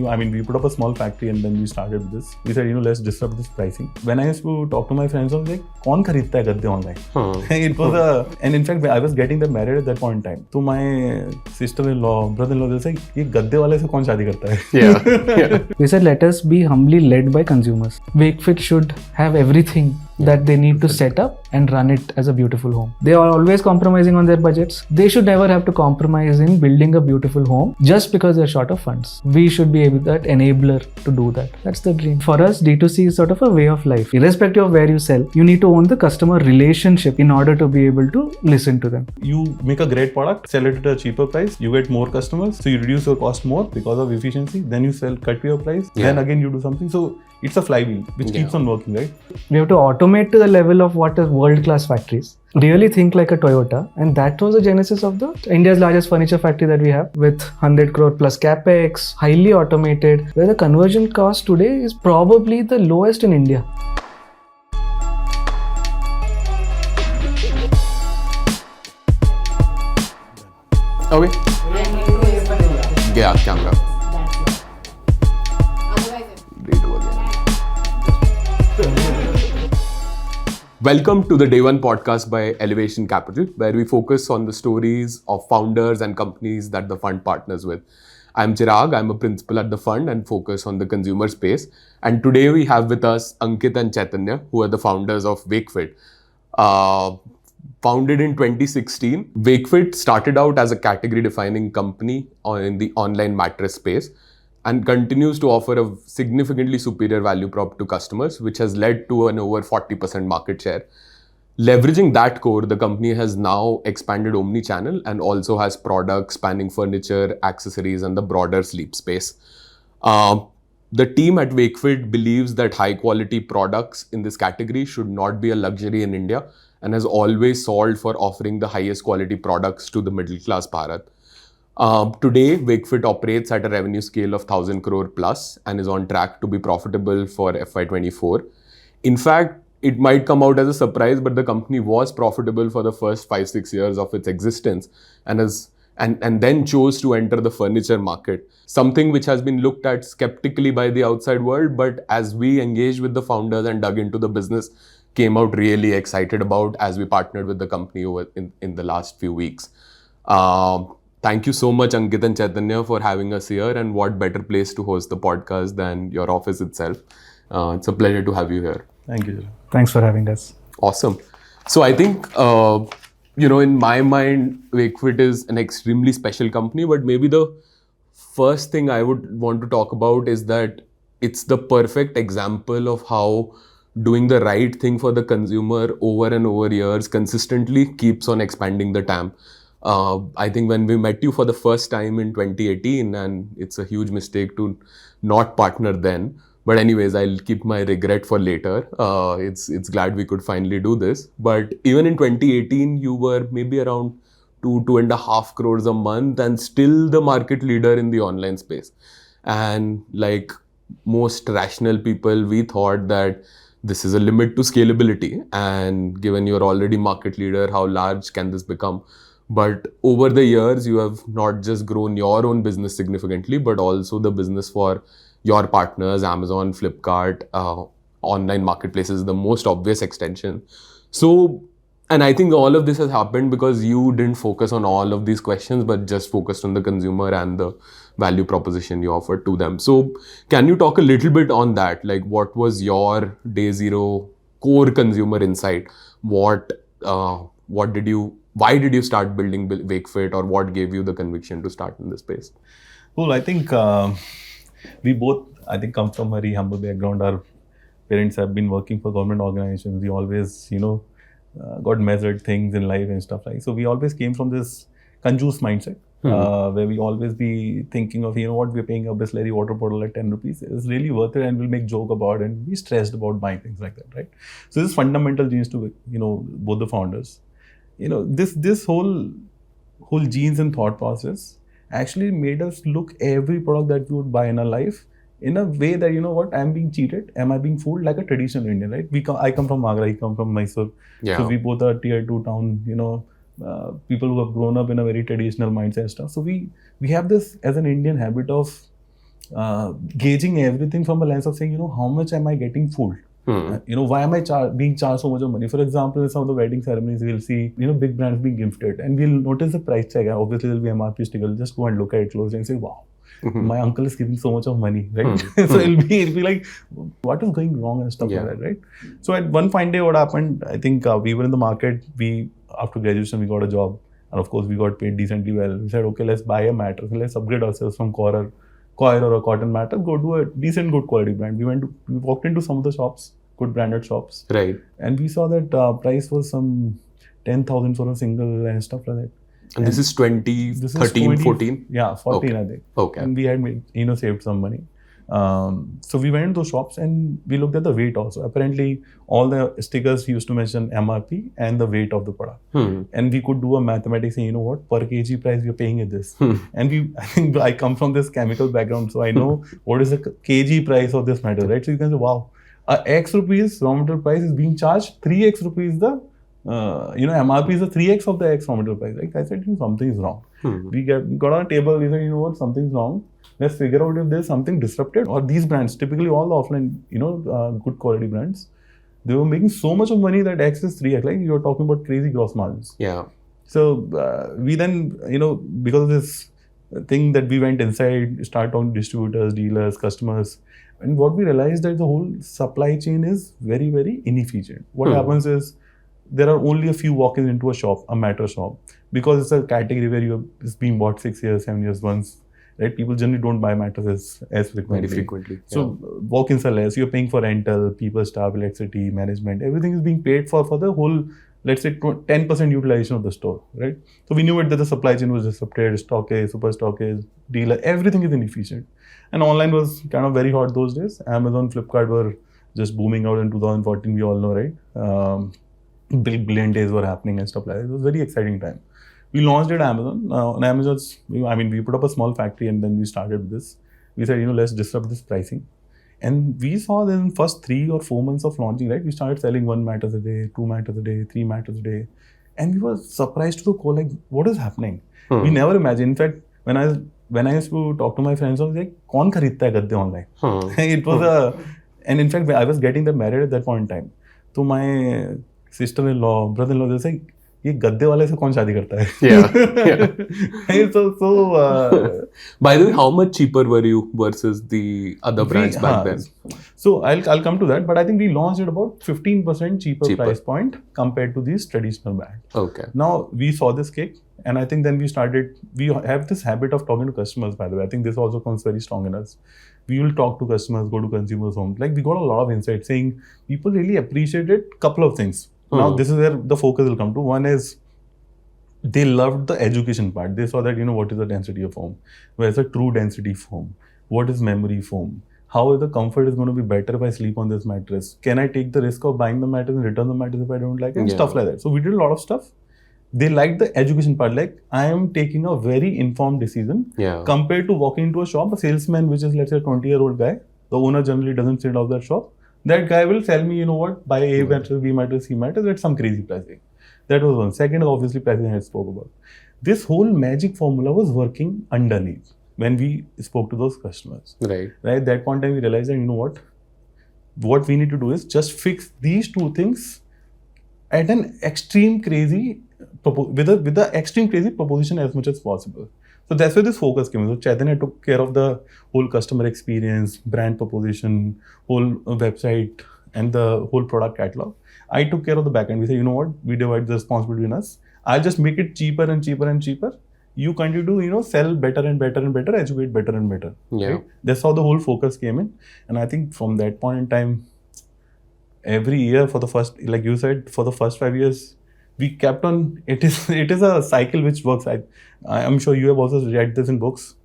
we put up a small factory and then we started this. We said, let's disrupt this pricing. When I used to talk to my friends, I was like, "कौन खरीदता है गद्दे online?" It was and in fact, I was getting them married at that point in time. So my sister-in-law, brother-in-law, they said, "ये गद्दे वाले से कौन शादी करता है?" Yeah. We said, let us be humbly led by consumers. Wakefit should have everything that they need to set up and run it as a beautiful home. They are always compromising on their budgets. They should never have to compromise in building a beautiful home just because they're short of funds. We should be able that enabler to do that. That's the dream. For us, D2C is sort of a way of life. Irrespective of where you sell, you need to own the customer relationship in order to be able to listen to them. You make a great product, sell it at a cheaper price, you get more customers, so you reduce your cost more because of efficiency. Then you cut your price, then again you do something. So it's a flywheel which keeps on working, right? We have to automate to the level of what is world-class factories. Really think like a Toyota, and that was the genesis of the India's largest furniture factory that we have, with 100 crore plus capex, highly automated, where the conversion cost today is probably the lowest in India. Okay. Yeah, camera. Welcome to the Day One podcast by Elevation Capital, where we focus on the stories of founders and companies that the fund partners with. I'm Chirag, I'm a principal at the fund and focus on the consumer space. And today we have with us Ankit and Chaitanya, who are the founders of Wakefit. Founded in 2016, Wakefit started out as a category-defining company in the online mattress space and continues to offer a significantly superior value prop to customers, which has led to an over 40% market share. Leveraging that core, the company has now expanded omnichannel and also has products spanning furniture, accessories, and the broader sleep space. The team at Wakefit believes that high-quality products in this category should not be a luxury in India and has always solved for offering the highest quality products to the middle-class Bharat. Today, Wakefit operates at a revenue scale of 1,000 crore plus and is on track to be profitable for FY24. In fact, it might come out as a surprise, but the company was profitable for the first 5-6 years of its existence and then chose to enter the furniture market, something which has been looked at skeptically by the outside world, but as we engaged with the founders and dug into the business, came out really excited about as we partnered with the company in the last few weeks. Thank you so much, Ankit and Chaitanya, for having us here. And what better place to host the podcast than your office itself. It's a pleasure to have you here. Thank you. Thanks for having us. Awesome. So I think, in my mind, Wakefit is an extremely special company. But maybe the first thing I would want to talk about is that it's the perfect example of how doing the right thing for the consumer over and over years consistently keeps on expanding the TAM. I think when we met you for the first time in 2018, and it's a huge mistake to not partner then. But anyways, I'll keep my regret for later. It's glad we could finally do this. But even in 2018, you were maybe around 2.5 crores a month and still the market leader in the online space. And like most rational people, we thought that this is a limit to scalability. And given you're already market leader, how large can this become? But over the years, you have not just grown your own business significantly, but also the business for your partners, Amazon, Flipkart, online marketplaces, the most obvious extension. So, and I think all of this has happened because you didn't focus on all of these questions, but just focused on the consumer and the value proposition you offered to them. So can you talk a little bit on that? Like, what was your day zero core consumer insight? Why did you start building Wakefit, or what gave you the conviction to start in this space? Well, I think we both, come from a very humble background. Our parents have been working for government organizations. We always, got measured things in life and stuff like. So we always came from this conjuice mindset, where we always be thinking of, what we're paying a Bisleri water bottle at 10 rupees is really worth it, and we'll make joke about it and be stressed about buying things like that, right? So this is fundamental genes to, both the founders. This whole genes and thought process actually made us look every product that we would buy in our life in a way that, I'm being cheated. Am I being fooled like a traditional Indian, right? I come from Agra, he come from Mysore. Yeah. So we both are tier 2 town, people who have grown up in a very traditional mindset and stuff. So we have this as an Indian habit of gauging everything from a lens of saying, how much am I getting fooled? Why am I being charged so much of money? For example, in some of the wedding ceremonies, we'll see, big brands being gifted, and we'll notice the price tag. Obviously, there'll be MRP sticker. We'll just go and look at it closely and say, wow, my uncle is giving so much of money, right? So it'll be like, what is going wrong and stuff like that, right? So at one fine day, what happened? I think we were in the market. After graduation, we got a job, and of course, we got paid decently well. We said, okay, let's buy a mattress and let's upgrade ourselves from coir or a cotton mattress, go to a decent, good quality brand. We walked into some of the shops, good branded shops, right? And we saw that price was some 10,000 for a single and stuff like that. And this is 2013, 14? Yeah, 14, okay. I think. Okay. And we had made, saved some money. So we went into those shops and we looked at the weight also. Apparently, all the stickers used to mention MRP and the weight of the product. And we could do a mathematics saying, per kg price we are paying is this. And I think I come from this chemical background, so I know what is the kg price of this metal, right? So you can say, wow, X rupees raw material price is being charged 3x rupees the MRP is the 3x of the X raw material price. Like I said, something is wrong. We got on a table, we said, what, something's wrong. Let's figure out if there's something disrupted, or these brands, typically all the offline, good quality brands, they were making so much of money that X is 3x. Like you're talking about crazy gross margins. Yeah. So we then, because of this thing that we went inside, start talking to distributors, dealers, customers, and what we realized that the whole supply chain is very, very inefficient. What happens is there are only a few walk-ins into a shop, a mattress shop, because it's a category where it's being bought 6 years, 7 years once. Right? People generally don't buy mattresses as frequently. Very frequently. So walk-ins are less. You're paying for rental, people, staff, electricity, management. Everything is being paid for the whole, let's say 10% utilization of the store. Right? So we knew that the supply chain was disrupted, stockist, super stockist, dealer, everything is inefficient. And online was kind of very hot those days. Amazon, Flipkart were just booming out in 2014. We all know, right? Billion days were happening and stuff like that. It was a very exciting time. We launched it at Amazon. On Amazon's, we put up a small factory and then we started this. We said, let's disrupt this pricing. And we saw that in the first 3 or 4 months of launching, right, we started selling 1 mattress a day, 2 mattresses a day, 3 mattresses a day. And we were surprised to the core, like, what is happening? We never imagined. In fact, when I used to talk to my friends, I was like, "Kaun kharidta hai gadde online?" It was and in fact, I was getting them married at that point in time. So my sister-in-law, brother-in-law, they were saying, ये गद्दे वाले से कौन शादी करता है? Yeah. So by the way, how much cheaper were you versus the other brands back then? So I'll come to that, but I think we launched at about 15% cheaper price point compared to these traditional brands. Okay. Now we saw this kick, and I think then we have this habit of talking to customers, by the way. I think this also comes very strong in us. We will talk to customers, go to consumers' homes. Like we got a lot of insight saying people really appreciated a couple of things. Now, this is where the focus will come to. One is they loved the education part. They saw that, what is the density of foam? Where is the true density foam? What is memory foam? How is the comfort is going to be better if I sleep on this mattress? Can I take the risk of buying the mattress and return the mattress if I don't like it? And stuff like that. So we did a lot of stuff. They liked the education part. Like, I am taking a very informed decision compared to walking into a shop, a salesman, which is, let's say, a 20-year-old guy. The owner generally doesn't sit out that shop. That guy will tell me, buy A mattress, B mattress, C mattress at some crazy pricing. That was one. Second is obviously pricing I spoke about. This whole magic formula was working underneath when we spoke to those customers. Right. At that point in time, we realized that, what we need to do is just fix these two things at an extreme crazy, with the extreme crazy proposition as much as possible. So that's where this focus came in. So Chaitanya took care of the whole customer experience, brand proposition, whole website, and the whole product catalog. I took care of the backend. We said, we divide the responsibility between us. I'll just make it cheaper and cheaper and cheaper. You continue to, sell better and better and better, educate better and better. Yeah. Right? That's how the whole focus came in. And I think from that point in time, every year for the first, like you said, for the first 5 years, we kept on, it is a cycle which works. I'm sure you have also read this in books.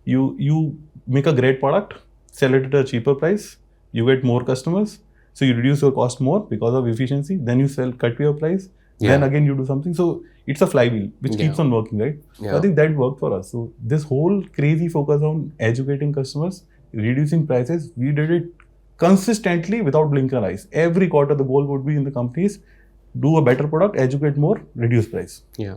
You make a great product, sell it at a cheaper price, you get more customers, so you reduce your cost more because of efficiency, then you cut your price, then again you do something. So it's a flywheel which keeps on working, right? So I think that worked for us. So this whole crazy focus on educating customers, reducing prices, we did it consistently without blinking our eyes. Every quarter the goal would be in the companies, do a better product, educate more, reduce price. Yeah.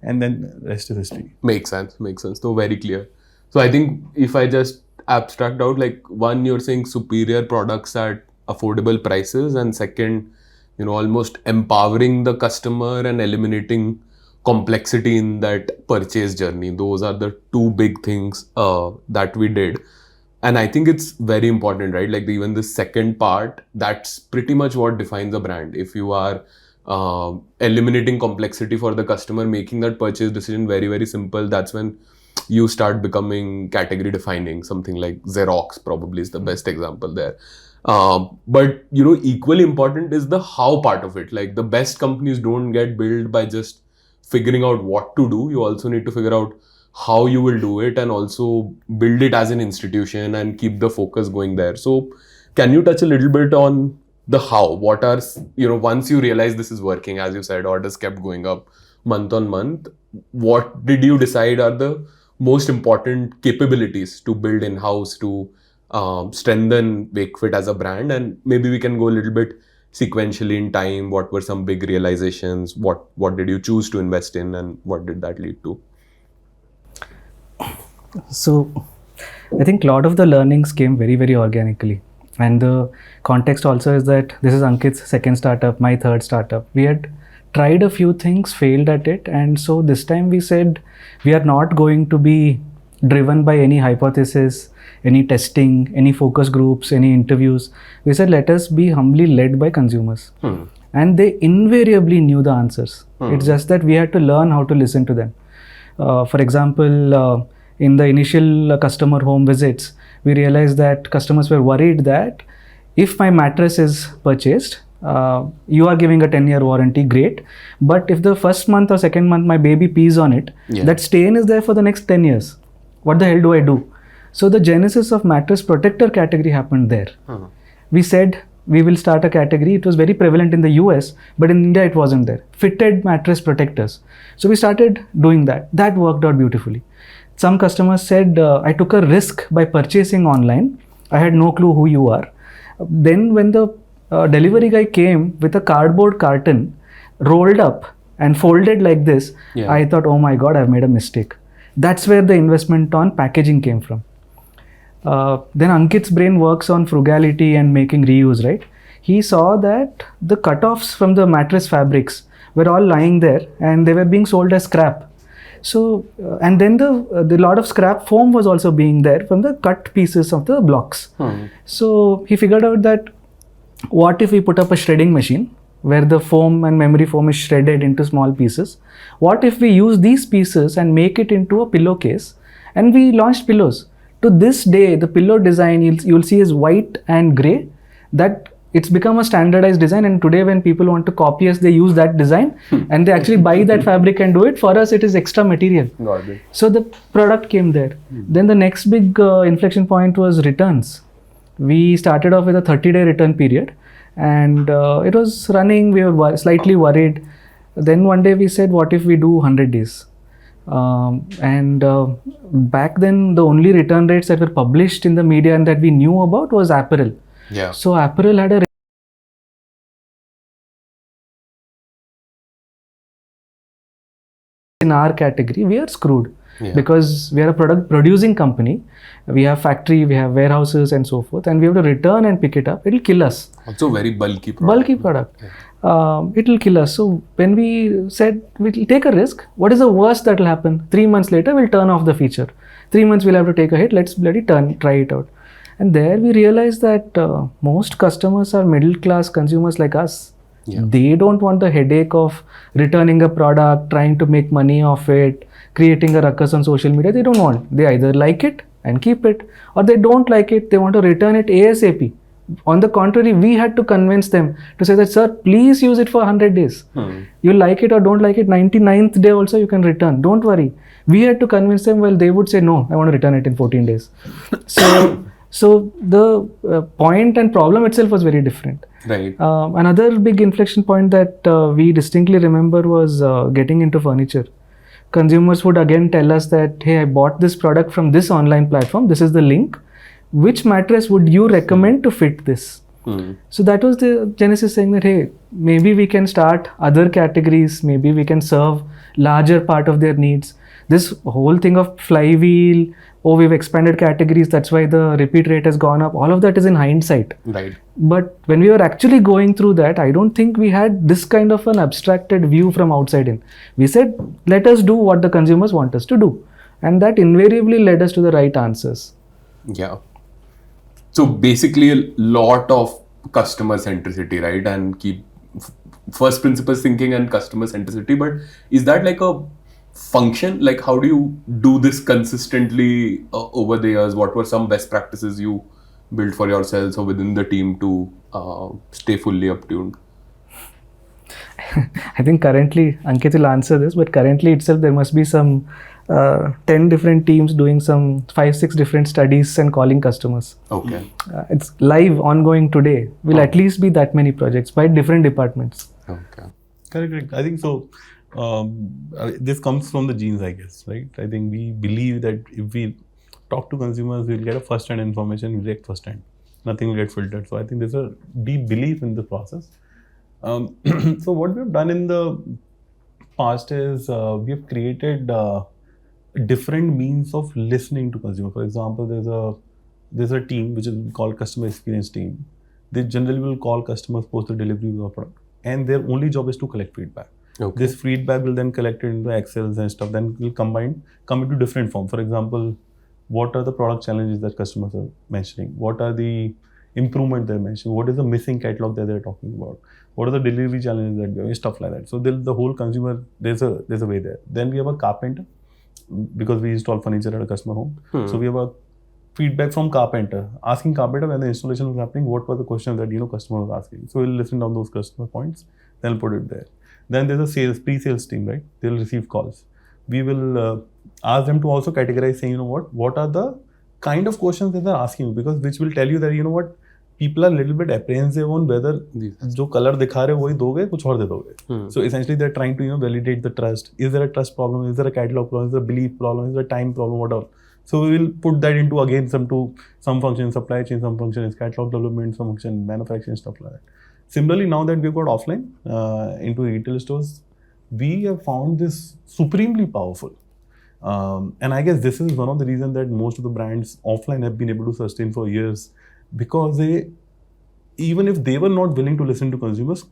And then rest is history. Makes sense. So very clear. So I think if I just abstract out, like one, you're saying superior products at affordable prices, and second, almost empowering the customer and eliminating complexity in that purchase journey. Those are the two big things that we did. And I think it's very important, right? Like even the second part, that's pretty much what defines a brand. If you are eliminating complexity for the customer, making that purchase decision very, very simple, that's when you start becoming category defining. Something like Xerox probably is the best example there. But equally important is the how part of it. Like the best companies don't get built by just figuring out what to do. You also need to figure out how you will do it and also build it as an institution and keep the focus going there. So can you touch a little bit on the how? What are, once you realize this is working, as you said, orders kept going up month on month, what did you decide are the most important capabilities to build in-house to strengthen Wakefit as a brand? And maybe we can go a little bit sequentially in time. What were some big realizations? What did you choose to invest in, and what did that lead to? So I think a lot of the learnings came very, very organically. And the context also is that this is Ankit's second startup, my third startup. We had tried a few things, failed at it. And so this time we said, we are not going to be driven by any hypothesis, any testing, any focus groups, any interviews. We said, let us be humbly led by consumers. And they invariably knew the answers. It's just that we had to learn how to listen to them. For example, in the initial customer home visits, we realized that customers were worried that if my mattress is purchased, you are giving a 10-year warranty, great. But if the first month or second month my baby pees on it, that stain is there for the next 10 years. What the hell do I do? So the genesis of mattress protector category happened there. We said we will start a category. It was very prevalent in the US, but in India it wasn't there. Fitted mattress protectors. So we started doing that. That worked out beautifully. Some customers said, I took a risk by purchasing online. I had no clue who you are. Then when the delivery guy came with a cardboard carton rolled up and folded like this, I thought, oh my God, I've made a mistake. That's where the investment on packaging came from. Then Ankit's brain works on frugality and making reuse, right? He saw that the cutoffs from the mattress fabrics were all lying there and they were being sold as scrap. So, and then the lot of scrap foam was also being there from the cut pieces of the blocks. So he figured out that what if we put up a shredding machine where the foam and memory foam is shredded into small pieces? What if we use these pieces and make it into a pillowcase? And we launched pillows. To this day, the pillow design you'll see is white and grey. That it's become a standardized design, and today when people want to copy us, they use that design and they actually buy that fabric and do it. For us, it is extra material. Got it. So the product came there. Then the next big inflection point was returns. We started off with a 30-day return period, and it was running. We were slightly worried. Then one day we said, what if we do 100 days? Back then, the only return rates that were published in the media and that we knew about was apparel. Yeah. So apparel had a in our category, we are screwed because we are a product producing company. We have factory, we have warehouses and so forth, and we have to return and pick it up. It'll kill us. Also very bulky product. Bulky product. It'll kill us. So when we said we'll take a risk, what is the worst that will happen? 3 months later, we'll turn off the feature. 3 months we'll have to take a hit. Let's bloody try it out. And there we realized that most customers are middle class consumers like us. They don't want the headache of returning a product, trying to make money off it, creating a ruckus on social media. They don't want. They either like it and keep it, or they don't like it, they want to return it ASAP. On the contrary, we had to convince them to say that, sir, please use it for 100 days. You like it or don't like it, 99th day also you can return. Don't worry. We had to convince them. Well, they would say, no, I want to return it in 14 days. So the point and problem itself was very different. Right. Another big inflection point that we distinctly remember was getting into furniture. Consumers would again tell us that, hey, I bought this product from this online platform. This is the link. Which mattress would you recommend to fit this? So that was the genesis, saying that, hey, maybe we can start other categories. Maybe we can serve larger part of their needs. This whole thing of flywheel, oh, we've expanded categories, that's why the repeat rate has gone up. All of that is in hindsight. Right. But when we were actually going through that, I don't think we had this kind of an abstracted view from outside in. We said, let us do what the consumers want us to do. And that invariably led us to the right answers. Yeah. So basically a lot of customer centricity, right? And keep first principles thinking and customer centricity. But is that like a function? Like how do you do this consistently over the years? What were some best practices you built for yourselves or within the team to stay fully up-tuned? I think currently, Ankit will answer this, but currently itself there must be some 10 different teams doing some 5-6 different studies and calling customers. Okay. It's live, ongoing today. Will at least be that many projects by different departments. Okay. Correct. I think so. This comes from the genes, I guess, right? I think we believe that if we talk to consumers, we'll get a first-hand information, we'll react first-hand. Nothing will get filtered. So I think there's a deep belief in the process. So what we've done in the past is we have created different means of listening to consumers. For example, there's a team which is called customer experience team. They generally will call customers post the delivery of the product, and their only job is to collect feedback. Okay. This feedback will then collect it into Excels and stuff. Then will come into different form. For example, what are the product challenges that customers are mentioning? What are the improvement they're mentioning? What is the missing catalog that they're talking about? What are the delivery challenges that they're stuff like that? So the whole consumer, there's a way there. Then we have a carpenter, because we install furniture at a customer home. So we have a feedback from carpenter, asking carpenter when the installation was happening, what were the questions that customer was asking. So we'll listen down those customer points, then we'll put it there. Then there's a pre-sales team, right? They'll receive calls. We will ask them to also categorize, saying, what are the kind of questions that they're asking, because which will tell you that, people are a little bit apprehensive on whether जो color दिखा रहे वही दोगे कुछ और दे दोगे. So essentially they're trying to validate the trust. Is there a trust problem? Is there a catalog problem? Is there a belief problem? Is there a time problem? Whatever. So we will put that into again some function supply chain, some function is catalog development, some function manufacturing, stuff like that. Similarly, now that we've got offline into retail stores, we have found this supremely powerful. And I guess this is one of the reasons that most of the brands offline have been able to sustain for years, because even if they were not willing to listen to consumers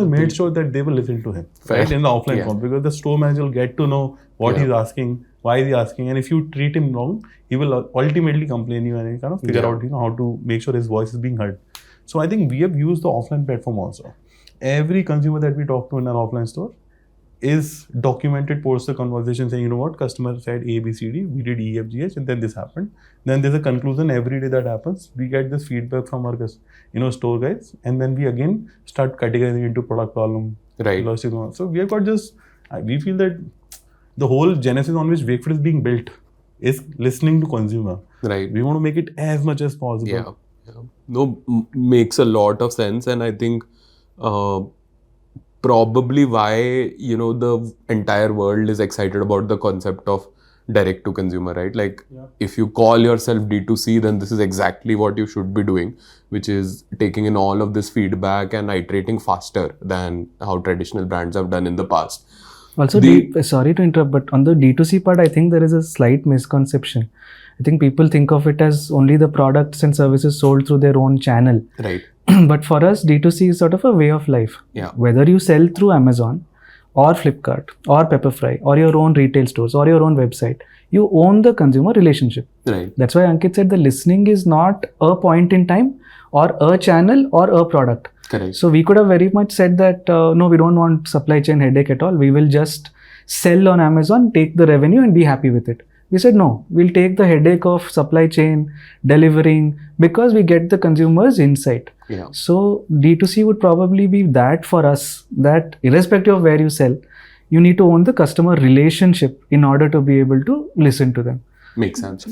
made sure that they will listen to him, right, in the offline form, because the store manager will get to know what he's asking, why is he asking, and if you treat him wrong, he will ultimately complain you and kind of figure out how to make sure his voice is being heard. So I think we have used the offline platform also. Every consumer that we talk to in our offline store is documented post the conversation saying, customer said A, B, C, D, we did E, F, G, H, and then this happened. Then there's a conclusion every day that happens. We get this feedback from our store guys, and then we again start categorizing into product problem, right. logistic. So we have got we feel that the whole genesis on which Wakefit is being built is listening to consumer. Right. We want to make it as much as possible. Yeah. No, makes a lot of sense, and I think probably why the entire world is excited about the concept of direct to consumer, right? Like if you call yourself D2C, then this is exactly what you should be doing, which is taking in all of this feedback and iterating faster than how traditional brands have done in the past. Also, sorry to interrupt, but on the D2C part, I think there is a slight misconception. I think people think of it as only the products and services sold through their own channel. Right. But for us, D2C is sort of a way of life. Yeah. Whether you sell through Amazon or Flipkart or Pepperfry or your own retail stores or your own website, you own the consumer relationship. Right. That's why Ankit said the listening is not a point in time or a channel or a product. Correct. So we could have very much said that, no, we don't want supply chain headache at all. We will just sell on Amazon, take the revenue and be happy with it. We said, no, we'll take the headache of supply chain, delivering, because we get the consumer's insight. Yeah. So D2C would probably be that for us, that irrespective of where you sell, you need to own the customer relationship in order to be able to listen to them. Makes sense.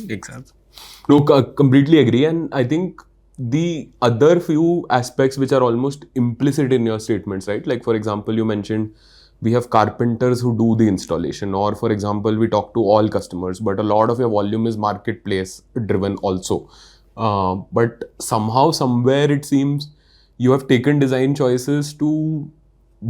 No, completely agree. And I think the other few aspects which are almost implicit in your statements, right? Like, for example, you mentioned we have carpenters who do the installation, or for example, we talk to all customers, but a lot of your volume is marketplace driven also. But somehow, somewhere it seems you have taken design choices to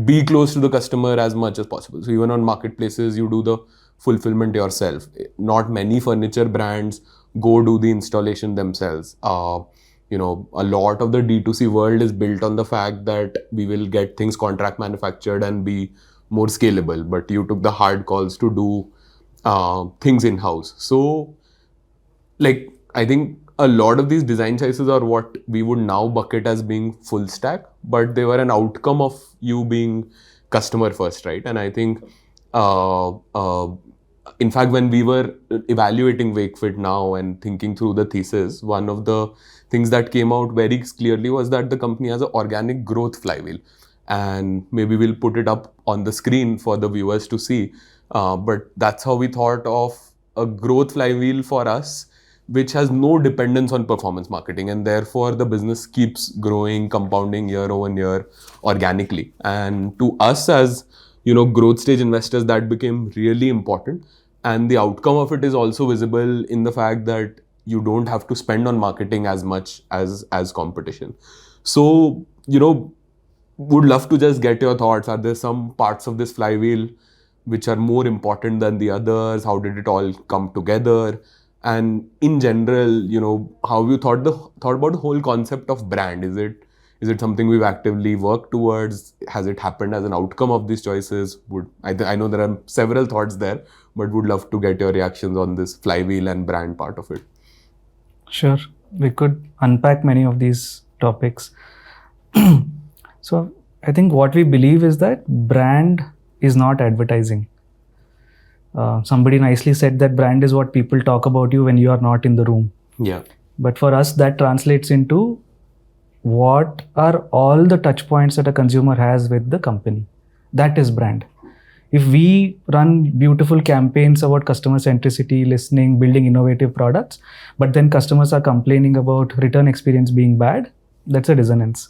be close to the customer as much as possible. So even on marketplaces, you do the fulfillment yourself. Not many furniture brands go do the installation themselves. A lot of the D2C world is built on the fact that we will get things contract manufactured and be more scalable, but you took the hard calls to do things in-house. So, like, I think a lot of these design choices are what we would now bucket as being full stack, but they were an outcome of you being customer first, right? And I think, in fact, when we were evaluating Wakefit now and thinking through the thesis, one of the things that came out very clearly was that the company has an organic growth flywheel. And maybe we'll put it up on the screen for the viewers to see. But that's how we thought of a growth flywheel for us, which has no dependence on performance marketing, and therefore the business keeps growing, compounding year over year organically. And to us as growth stage investors, that became really important. And the outcome of it is also visible in the fact that you don't have to spend on marketing as much as competition. So, would love to just get your thoughts. Are there some parts of this flywheel which are more important than the others? How did it all come together? And in general, how you thought about the whole concept of brand? Is it something we've actively worked towards? Has it happened as an outcome of these choices? I know there are several thoughts there, but would love to get your reactions on this flywheel and brand part of it. Sure, we could unpack many of these topics. So I think what we believe is that brand is not advertising. Somebody nicely said that brand is what people talk about you when you are not in the room. Yeah. But for us, that translates into what are all the touch points that a consumer has with the company. That is brand. If we run beautiful campaigns about customer centricity, listening, building innovative products, but then customers are complaining about return experience being bad, that's a dissonance.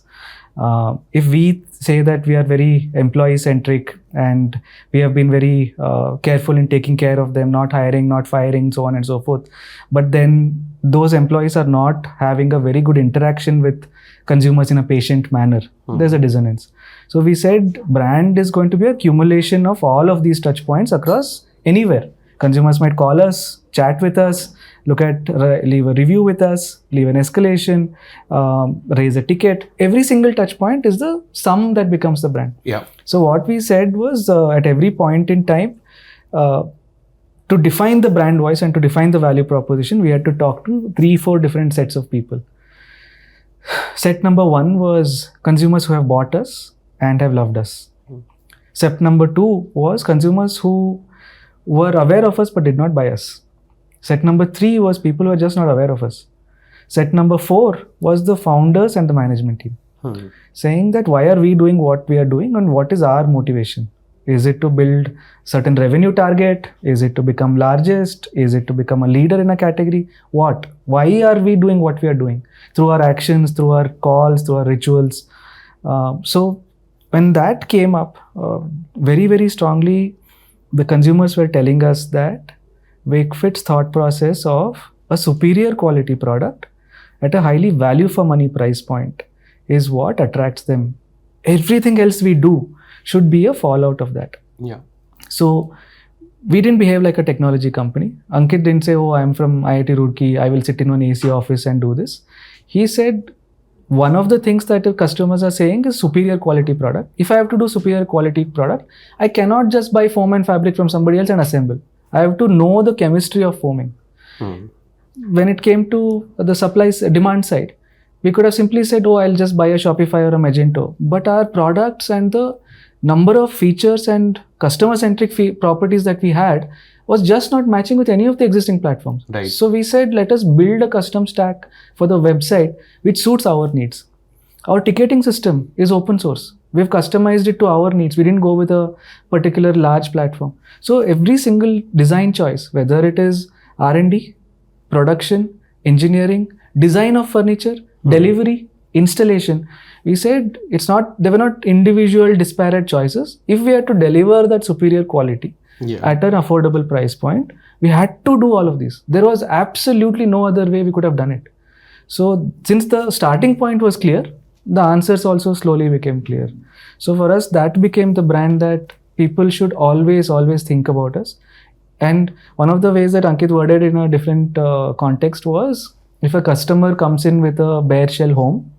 If we say that we are very employee-centric and we have been very careful in taking care of them, not hiring, not firing, so on and so forth, but then those employees are not having a very good interaction with consumers in a patient manner, there's a dissonance. So we said brand is going to be a accumulation of all of these touch points across anywhere. Consumers might call us, chat with us, leave a review with us, leave an escalation, raise a ticket. Every single touch point is the sum that becomes the brand. Yeah. So what we said was at every point in time, to define the brand voice and to define the value proposition, we had to talk to 3-4 different sets of people. Set number 1 was consumers who have bought us and have loved us. Set number 2 was consumers who were aware of us but did not buy us. Set number 3 was people who are just not aware of us. Set number 4 was the founders and the management team. Saying that why are we doing what we are doing and what is our motivation? Is it to build certain revenue target? Is it to become largest? Is it to become a leader in a category? What? Why are we doing what we are doing? Through our actions, through our calls, through our rituals. So when that came up, very, very strongly, the consumers were telling us that Wakefit's thought process of a superior quality product at a highly value for money price point is what attracts them. Everything else we do should be a fallout of that. Yeah. So we didn't behave like a technology company. Ankit didn't say, oh, I'm from IIT Roorkee, I will sit in an AC office and do this. He said, one of the things that the customers are saying is superior quality product. If I have to do superior quality product, I cannot just buy foam and fabric from somebody else and assemble. I have to know the chemistry of foaming. When it came to the demand side, we could have simply said, oh, I'll just buy a Shopify or a Magento. But our products and the number of features and customer-centric properties that we had was just not matching with any of the existing platforms. Right. So we said, let us build a custom stack for the website which suits our needs. Our ticketing system is open source. We've customized it to our needs. We didn't go with a particular large platform. So every single design choice, whether it is R&D, production, engineering, design of furniture, delivery, installation, we said they were not individual disparate choices. If we had to deliver that superior quality at an affordable price point, we had to do all of these. There was absolutely no other way we could have done it. So since the starting point was clear, the answers also slowly became clear. So for us, that became the brand that people should always think about us. And one of the ways that Ankit worded in a different context was, if a customer comes in with a bare shell home,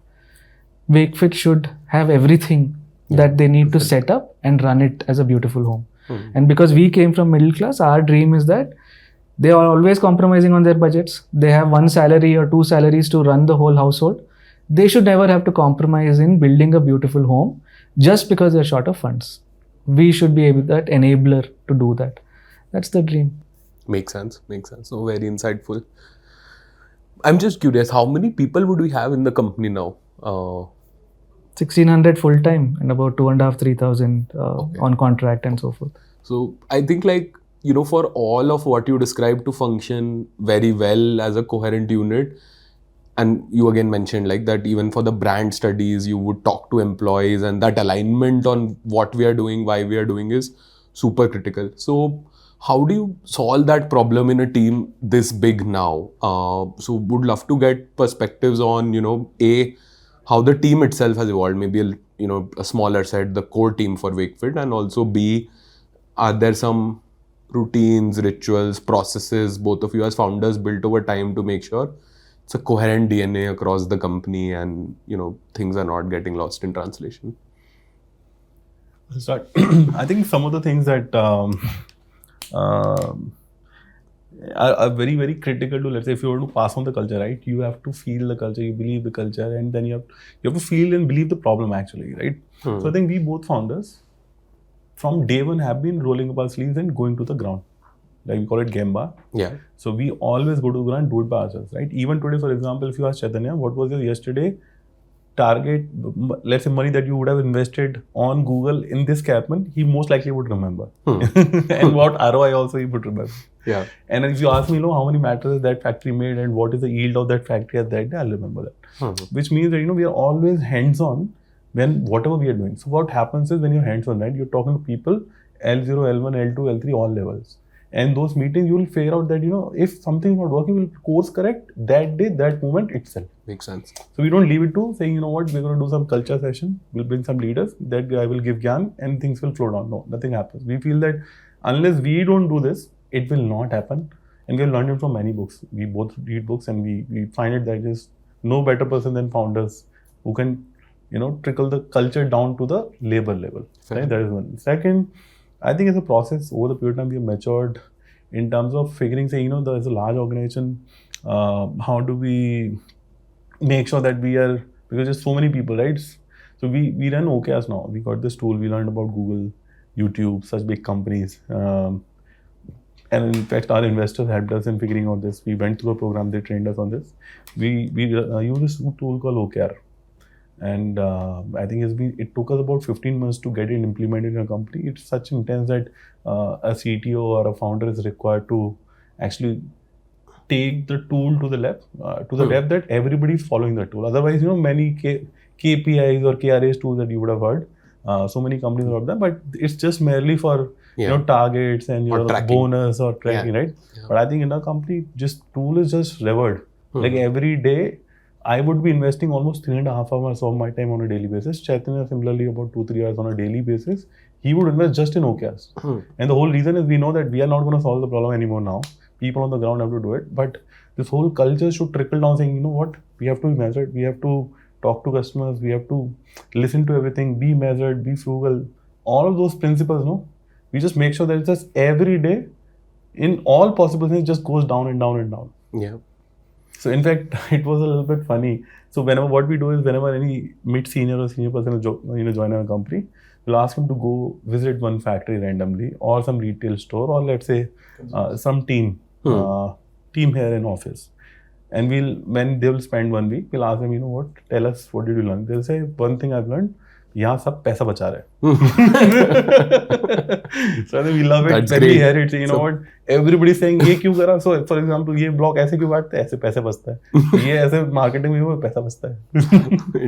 Wakefit should have everything that they need to set up and run it as a beautiful home. And because we came from middle class, our dream is that they are always compromising on their budgets. They have one salary or two salaries to run the whole household. They should never have to compromise in building a beautiful home just because they're short of funds. We should be able that enabler to do that. That's the dream. Makes sense. So very insightful. I'm just curious, how many people would we have in the company now? 1,600 full time and about 2,500-3,000 on contract and so forth. So I think, like, you know, for all of what you described to function very well as a coherent unit, and you again mentioned like that even for the brand studies, you would talk to employees, and that alignment on what we are doing, why we are doing is super critical. So how do you solve that problem in a team this big now? So would love to get perspectives on, you know, how the team itself has evolved, maybe a smaller set, the core team for Wakefit, and also B, are there some routines, rituals, processes both of you as founders built over time to make sure it's a coherent DNA across the company and, you know, things are not getting lost in translation? So I think some of the things that are very, very critical to, let's say, if you want to pass on the culture, right? You have to feel the culture, you believe the culture, and then you have to feel and believe the problem actually, right? So I think we both founders from day one have been rolling up our sleeves and going to the ground. Like we call it Gemba. Yeah. So we always go to the ground and do it by ourselves, right? Even today, for example, if you ask Chaitanya, what was your yesterday target, let's say money that you would have invested on Google in this cabin, he most likely would remember. And what ROI also he would remember. Yeah. And if you ask me, how many mattresses that factory made and what is the yield of that factory at that day, I'll remember that. Which means that, we are always hands-on when whatever we are doing. So what happens is when you're hands-on, right, you're talking to people, L0, L1, L2, L3, all levels. And those meetings, you will figure out that, if something is not working, we'll course correct that day, that moment itself. Makes sense. So we don't leave it to saying, we're going to do some culture session, we'll bring some leaders, that guy will give gyan and things will flow down. No, nothing happens. We feel that unless we don't do this, it will not happen. And we have learned it from many books. We both read books and we find it that there's no better person than founders who can, trickle the culture down to the labor level. Right? That is one. Second, I think it's a process. Over the period of time, we have matured in terms of figuring, saying, there's a large organization. How do we make sure that because there's so many people, right? So we run OKRs now. We got this tool. We learned about Google, YouTube, such big companies. And in fact, our investors helped us in figuring out this. We went through a program. They trained us on this. We use this tool called OKR. And I think it took us about 15 months to get it implemented in a company. It's such intense that a CTO or a founder is required to actually take the tool to the depth that everybody is following the tool. Otherwise, many KPIs or KRAs tools that you would have heard, so many companies have them, but it's just merely for targets and your bonus or tracking, right? Yeah. But I think in a company, just tool is just revered. Like every day, I would be investing almost 3.5 hours of my time on a daily basis. Chaitanya similarly about 2-3 hours on a daily basis. He would invest just in OKRs. And the whole reason is we know that we are not going to solve the problem anymore now. People on the ground have to do it. But this whole culture should trickle down saying, what? We have to be measured. We have to talk to customers. We have to listen to everything. Be measured. Be frugal. All of those principles, we just make sure that it's just every day in all possible things just goes down and down and down. Yeah. So in fact, it was a little bit funny. So whenever any mid-senior or senior person will join our company, we'll ask him to go visit one factory randomly or some retail store or let's say some team here in office. And when they will spend 1 week, we'll ask them, tell us what did you learn? They'll say, one thing I've learned, यहाँ सब पैसा बचा रहे So I think we love it. That's when great. we hear it, what everybody is saying, ये क्यों करा? So for example, ये block ऐसे क्यों काटते हैं? ऐसे पैसे बचता है. ये ऐसे marketing में वो पैसा बचता है.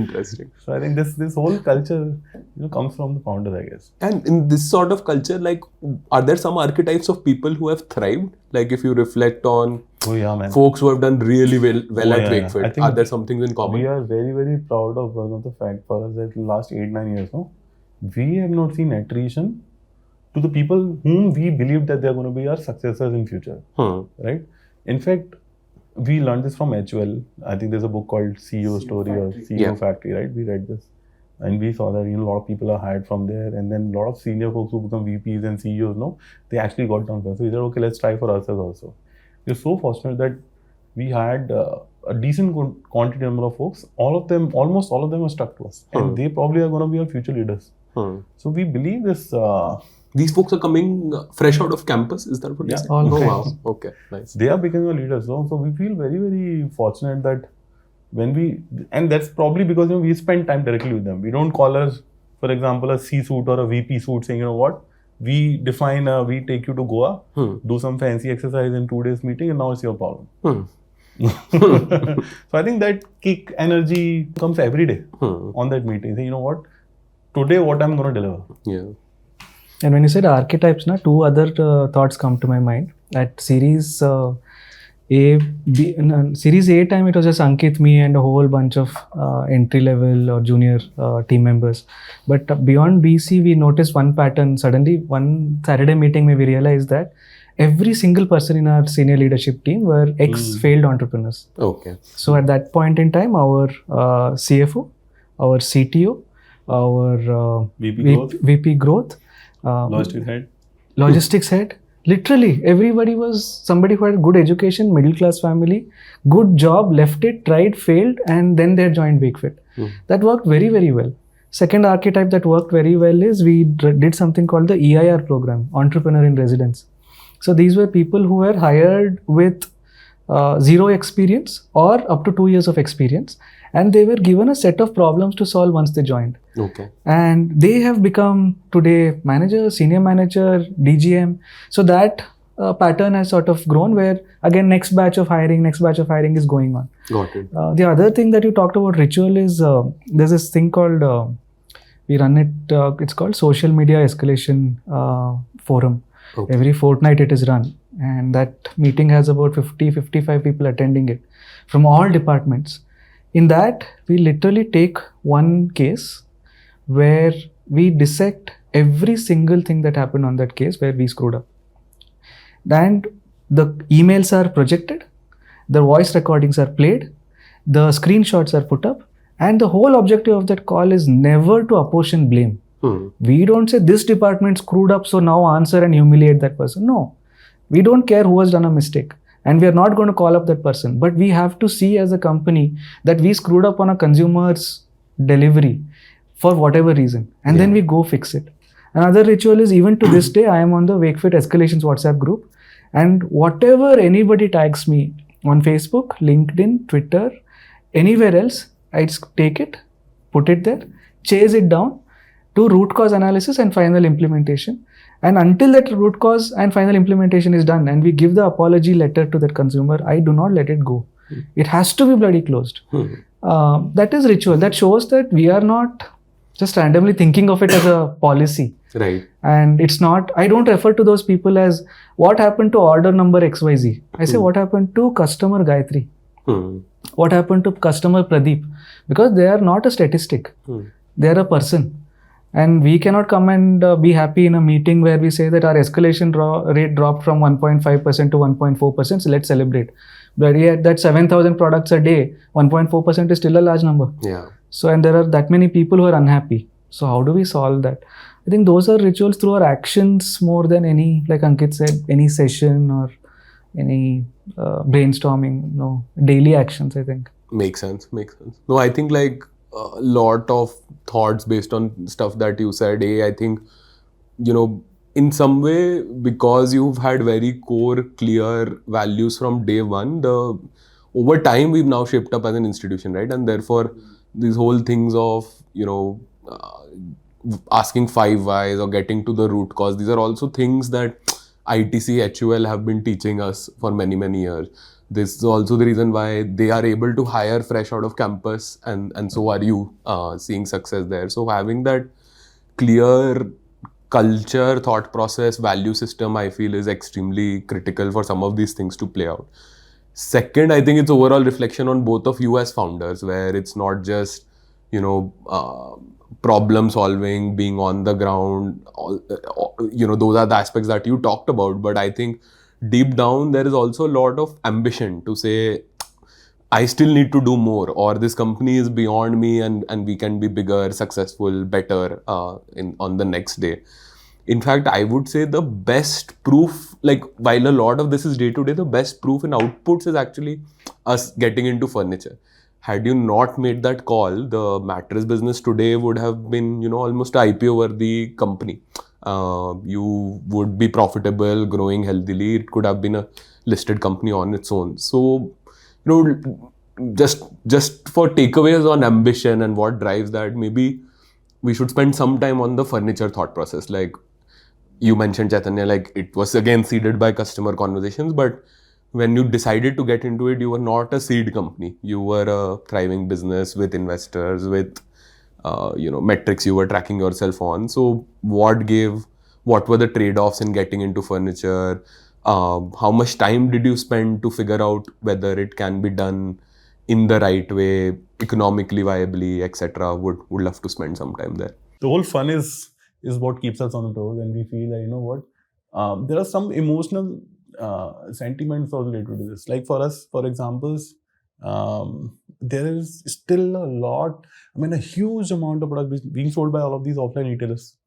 Interesting. So I think this whole culture comes from the founders, I guess. And in this sort of culture, like, are there some archetypes of people who have thrived? Like if you reflect on folks who have done really well at Wakefit, are there some things in common? We are very, very proud of one of the fact for us that last 8-9 years, we have not seen attrition to the people whom we believe that they're going to be our successors in future, right? In fact, we learned this from HUL. I think there's a book called CEO Story or CEO Factory, right? We read this. And we saw that, a lot of people are hired from there. And then a lot of senior folks who become VPs and CEOs, they actually got down first. So we said, okay, let's try for ourselves also. We're so fortunate that we had a decent quantity number of folks. Almost all of them are stuck to us. And they probably are going to be our future leaders. So we believe this... These folks are coming fresh out of campus, is that what you're saying? all Oh, fresh. wow. Okay, nice. They are becoming our leaders. So we feel very, very fortunate that and that's probably because we spend time directly with them. We don't call us, for example, a C suit or a VP suit saying, we define, we take you to Goa, do some fancy exercise in 2 days meeting, and now it's your problem. So I think that kick energy comes every day on that meeting. Say, today what I'm going to deliver. Yeah. And when you said archetypes, two other thoughts come to my mind. At Series Series A time, it was just Ankit, me, and a whole bunch of entry level or junior team members. But beyond BC, we noticed one pattern. Suddenly, one Saturday meeting, we realized that every single person in our senior leadership team were ex-failed entrepreneurs. Okay. So at that point in time, our CFO, our CTO, our VP growth, logistics head, literally everybody was somebody who had good education, middle class family, good job, left it, tried, failed, and then they joined Wakefit. That worked very, very well. Second archetype that worked very well is we did something called the EIR program, Entrepreneur in Residence. So these were people who were hired with zero experience or up to 2 years of experience, and they were given a set of problems to solve once they joined. Okay. And they have become today manager, senior manager, DGM. So that pattern has sort of grown where again next batch of hiring is going on. Got it. The other thing that you talked about ritual is there's this thing called we run it. It's called Social Media Escalation Forum. Okay. Every fortnight it is run, and that meeting has about 50-55 people attending it from all departments. In that, we literally take one case where we dissect every single thing that happened on that case where we screwed up. And the emails are projected, the voice recordings are played, the screenshots are put up, and the whole objective of that call is never to apportion blame. We don't say this department screwed up, so now answer and humiliate that person. No, we don't care who has done a mistake. And we are not going to call up that person. But we have to see as a company that we screwed up on a consumer's delivery for whatever reason. And then we go fix it. Another ritual is even to this day, I am on the Wakefit Escalations WhatsApp group. And whatever anybody tags me on Facebook, LinkedIn, Twitter, anywhere else, I take it, put it there, chase it down to root cause analysis and final implementation. And until that root cause and final implementation is done and we give the apology letter to that consumer, I do not let it go. It has to be bloody closed. That is ritual. That shows that we are not just randomly thinking of it as a policy. Right. And it's not, I don't refer to those people as what happened to order number XYZ. I say what happened to customer Gayatri. What happened to customer Pradeep? Because they are not a statistic. They are a person. And we cannot come and be happy in a meeting where we say that our escalation rate dropped from 1.5% to 1.4%, so let's celebrate. But yet that 7,000 products a day, 1.4% is still a large number. Yeah. So, and there are that many people who are unhappy. So how do we solve that? I think those are rituals through our actions more than any, like Ankit said, any session or any brainstorming, daily actions, I think. Makes sense. No, I think like a lot of thoughts based on stuff that you said. I think, in some way, because you've had very core, clear values from day one, over time we've now shaped up as an institution, right? And therefore, these whole things of, asking 5 whys or getting to the root cause, these are also things that ITC, HUL have been teaching us for many, many years. This is also the reason why they are able to hire fresh out of campus and so are you seeing success there. So having that clear culture, thought process, value system, I feel is extremely critical for some of these things to play out. Second, I think it's overall reflection on both of you as founders, where it's not just, problem solving, being on the ground, those are the aspects that you talked about. But I think deep down there is also a lot of ambition to say, I still need to do more, or this company is beyond me, and we can be bigger, successful, better on the next day. In fact, I would say the best proof, like while a lot of this is day to day, the best proof in outputs is actually us getting into furniture. Had you not made that call, the mattress business today would have been, almost an IPO worthy company. You would be profitable, growing healthily. It could have been a listed company on its own. So, just for takeaways on ambition and what drives that, maybe we should spend some time on the furniture thought process. Like you mentioned, Chaitanya, like it was again seeded by customer conversations, but when you decided to get into it, you were not a seed company. You were a thriving business with investors, with metrics you were tracking yourself on. So what were the trade-offs in getting into furniture? How much time did you spend to figure out whether it can be done in the right way, economically viably, etc.? Would love to spend some time there. The whole fun is what keeps us on the toes, and we feel that there are some emotional sentiments also related to this. Like for us, for examples, there is still a lot. A huge amount of product being sold by all of these offline retailers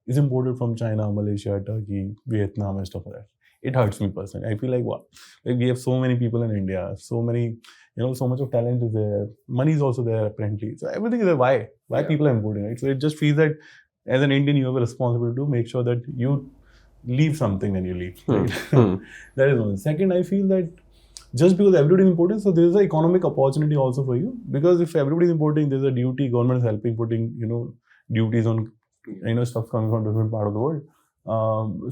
is imported from China, Malaysia, Turkey, Vietnam, and stuff like that. It hurts me personally. I feel like what? Like we have so many people in India, so many, so much of talent is there. Money is also there apparently. So everything is there. Why people are importing, right? So it just feels that as an Indian, you have a responsibility to make sure that you leave something when you leave. Right? That is one. Second, I feel that just because everybody is importing, so there is an economic opportunity also for you. Because if everybody is importing, there's a duty, government is helping putting, duties on, stuff coming from different part of the world.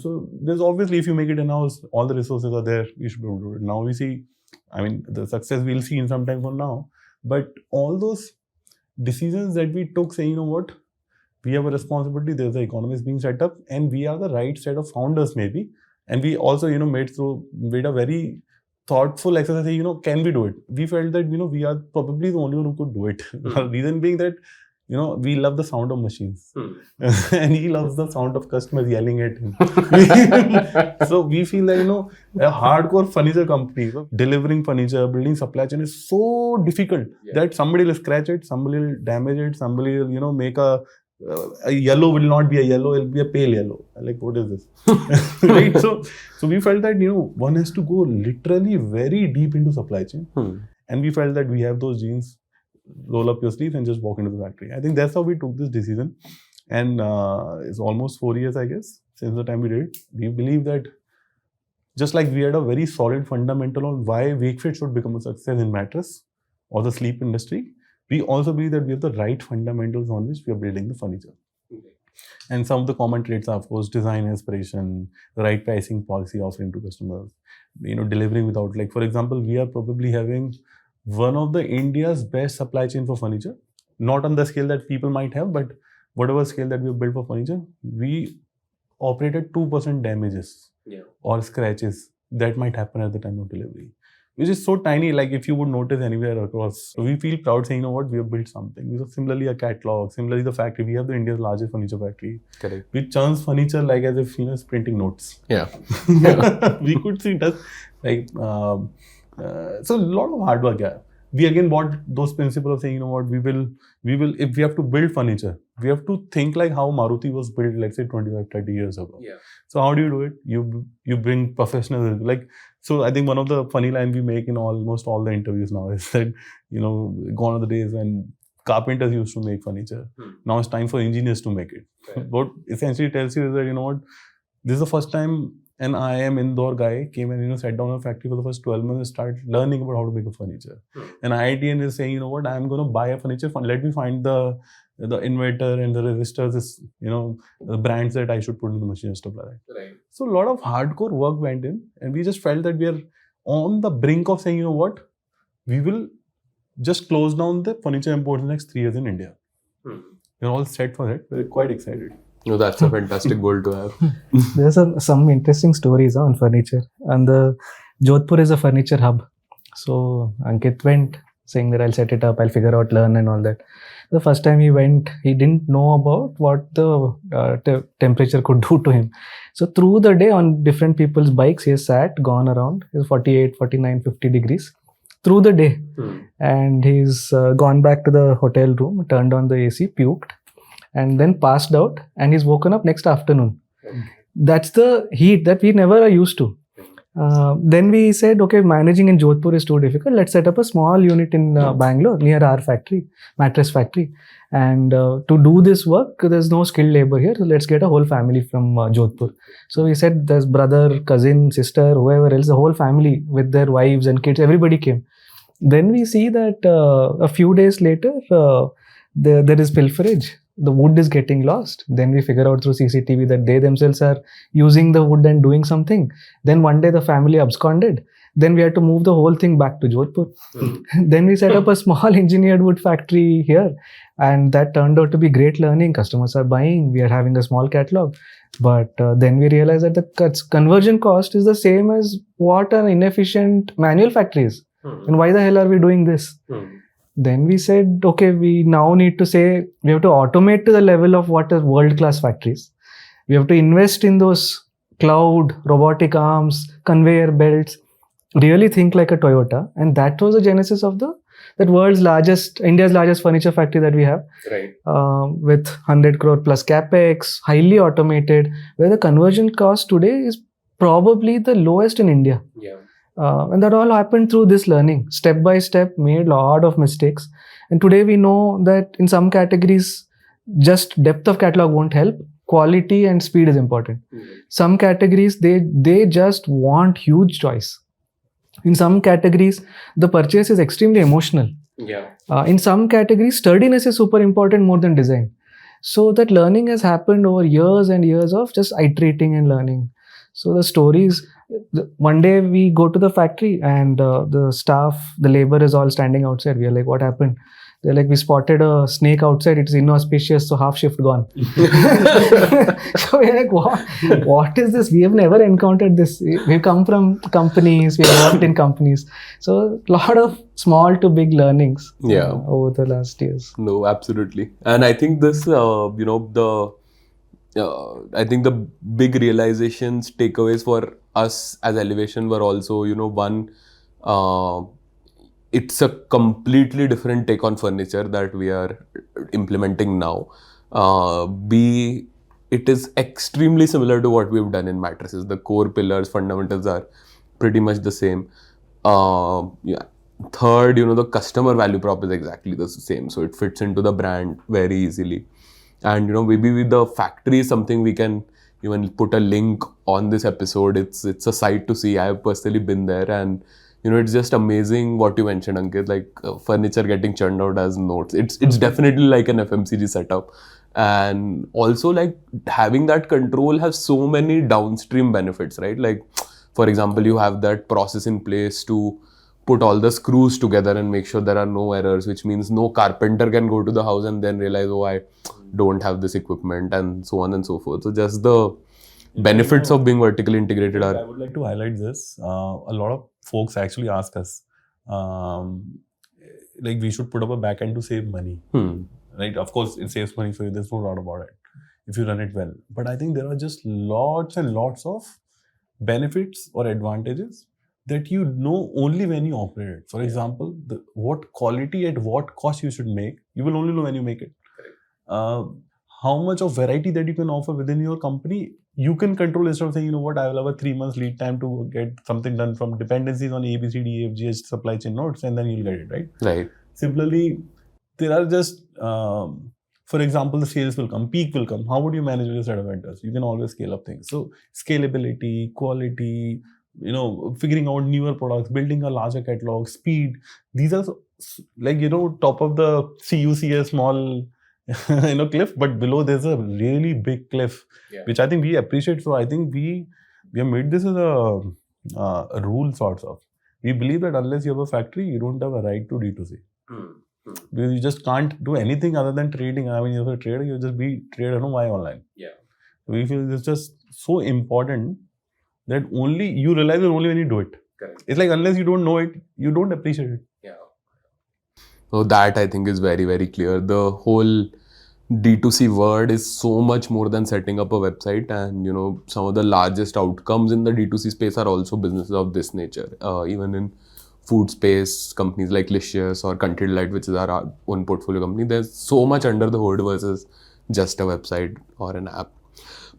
So there's obviously, if you make it in-house, all the resources are there, you should be able to do it. Now we see, the success we'll see in some time from now, but all those decisions that we took saying, we have a responsibility, there's the economies being set up, and we are the right set of founders maybe. And we also, made a very thoughtful exercise, saying, can we do it? We felt that, we are probably the only one who could do it. The reason being that, we love the sound of machines. And he loves the sound of customers yelling at him. So we feel that, a hardcore furniture company, delivering furniture, building supply chain is so difficult that somebody will scratch it, somebody will damage it, somebody will, make a yellow will not be a yellow, it will be a pale yellow. Like, what is this? Right? So we felt that, one has to go literally very deep into supply chain. And we felt that we have those genes. Roll up your sleeves and just walk into the factory. I think that's how we took this decision. And it's almost 4 years, I guess, since the time we did it. We believe that just like we had a very solid fundamental on why Wakefit should become a success in mattress or the sleep industry, we also believe that we have the right fundamentals on which we are building the furniture. And some of the common traits are, of course, design inspiration, the right pricing policy offering to customers, delivering without, like, for example, we are probably having one of the India's best supply chain for furniture, not on the scale that people might have, but whatever scale that we have built for furniture, we operated 2% damages or scratches that might happen at the time of delivery, which is so tiny. Like if you would notice anywhere across, so we feel proud saying, we have built something. Similarly, a catalog, similarly the factory, we have the India's largest furniture factory. Correct. We churns furniture like as if, it's printing notes. Yeah. We could see it like, so a lot of hard work. We again bought those principles of saying, we will, if we have to build furniture, we have to think like how Maruti was built, let's say 25, 30 years ago. So how do you do it? You bring professionals. Like, so I think one of the funny lines we make in almost all the interviews now is that, gone are the days when carpenters used to make furniture. Now it's time for engineers to make it. What essentially tells you is that, this is the first time an IIM Indore guy came and, sat down in a factory for the first 12 months and started learning about how to make a furniture. And IITN is saying, I'm going to buy a furniture, let me find the inverter and the resistors, the brands that I should put in the machine and stuff like that. Right. So a lot of hardcore work went in, and we just felt that we are on the brink of saying, we will just close down the furniture imports in the next 3 years in India. We're all set for it. We're quite excited. That's a fantastic goal to have. There's some interesting stories on furniture. And the Jodhpur is a furniture hub. So Ankit went saying that I'll set it up, I'll figure out, learn and all that. The first time he went, he didn't know about what the temperature could do to him. So through the day on different people's bikes, he has sat, gone around, it's 48, 49, 50 degrees through the day. And he's gone back to the hotel room, turned on the AC, puked, and then passed out, and he's woken up next afternoon. That's the heat that we never are used to. Then we said, okay, managing in Jodhpur is too difficult. Let's set up a small unit in Bangalore near our factory, mattress factory. And to do this work, there's no skilled labor here. So let's get a whole family from Jodhpur. So we said there's brother, cousin, sister, whoever else, the whole family with their wives and kids, everybody came. Then we see that a few days later, there is pilferage. The wood is getting lost. Then we figure out through CCTV that they themselves are using the wood and doing something. Then one day the family absconded. Then we had to move the whole thing back to Jodhpur. Then we set up a small engineered wood factory here. And that turned out to be great learning. Customers are buying. We are having a small catalog. But then we realized that the conversion cost is the same as what an inefficient manual factory is. And why the hell are we doing this? Then we said, okay, we now need to say, we have to automate to the level of what are world-class factories. We have to invest in those cloud, robotic arms, conveyor belts, really think like a Toyota. And that was the genesis of India's largest furniture factory that we have. Right. With 100 crore plus capex, highly automated, where the conversion cost today is probably the lowest in India. Yeah. And that all happened through this learning. Step by step, made a lot of mistakes. And today we know that in some categories, just depth of catalog won't help. Quality and speed is important. Some categories, they just want huge choice. In some categories, the purchase is extremely emotional. Yeah. In some categories, sturdiness is super important more than design. So that learning has happened over years and years of just iterating and learning. So the stories, one day we go to the factory and the staff, the labor is all standing outside. We are like, what happened? They're like, we spotted a snake outside. It's inauspicious, so half shift gone. So we're like, what is this? We have never encountered this. We've come from companies, we've worked in companies. So a lot of small to big learnings over the last years. No, absolutely. And I think this, I think the big realizations, takeaways for us as Elevation were also, one, it's a completely different take on furniture that we are implementing now. B, it is extremely similar to what we've done in mattresses. The core pillars, fundamentals are pretty much the same. Third, the customer value prop is exactly the same. So it fits into the brand very easily. And maybe with the factory is something we can even put a link on this episode. It's a sight to see. I have personally been there, and it's just amazing what you mentioned, Ankit, like furniture getting churned out as notes. It's definitely like an FMCG setup. And also like having that control has so many downstream benefits, right? Like, for example, you have that process in place to put all the screws together and make sure there are no errors, which means no carpenter can go to the house and then realize, oh, I don't have this equipment, and so on and so forth. So just the benefits of being vertically integrated are... I would like to highlight this. A lot of folks actually ask us, like we should put up a backend to save money. Right? Of course, it saves money for you. There's no doubt about it if you run it well. But I think there are just lots and lots of benefits or advantages that you know only when you operate it. For example, what quality at what cost you should make, you will only know when you make it. How much of variety that you can offer within your company, you can control instead of saying, I will have a 3 months lead time to get something done from dependencies on A, B, C, D, E, F, G, H supply chain nodes, and then you'll get it, right? Right. Similarly, there are just, for example, the sales will come, peak will come. How would you manage with a set of vendors? You can always scale up things. So scalability, quality, figuring out newer products, building a larger catalog, speed. These are like, top of the sea, you see a small, cliff, but below there's a really big cliff, which I think we appreciate. So I think we have made this as a rule sorts of. We believe that unless you have a factory, you don't have a right to D2C. Because you just can't do anything other than trading. I mean, you're a trader, you just be trader, why online? Yeah. We feel it's just so important that you realize it only when you do it. Correct. It's like unless you don't know it, you don't appreciate it. So that I think is very, very clear. The whole D2C word is so much more than setting up a website, and some of the largest outcomes in the D2C space are also businesses of this nature. Even in food space, companies like Licious or Country Delight, which is our own portfolio company, there's so much under the hood versus just a website or an app.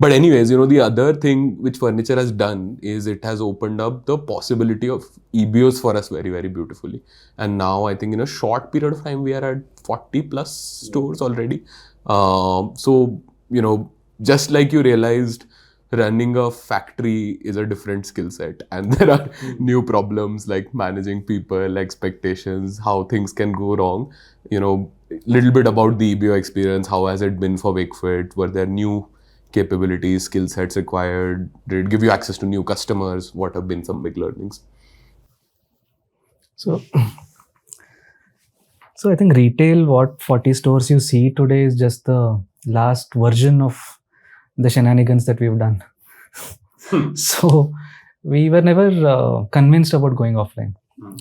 But anyways, the other thing which furniture has done is it has opened up the possibility of EBOs for us very, very beautifully. And now I think in a short period of time, we are at 40 plus stores already. So, just like you realized running a factory is a different skill set, and there are new problems like managing people, expectations, how things can go wrong. Little bit about the EBO experience. How has it been for Wakefit? Were there new capabilities, skill sets required? Did it give you access to new customers? What have been some big learnings? So I think retail, what 40 stores you see today is just the last version of the shenanigans that we've done. So we were never convinced about going offline.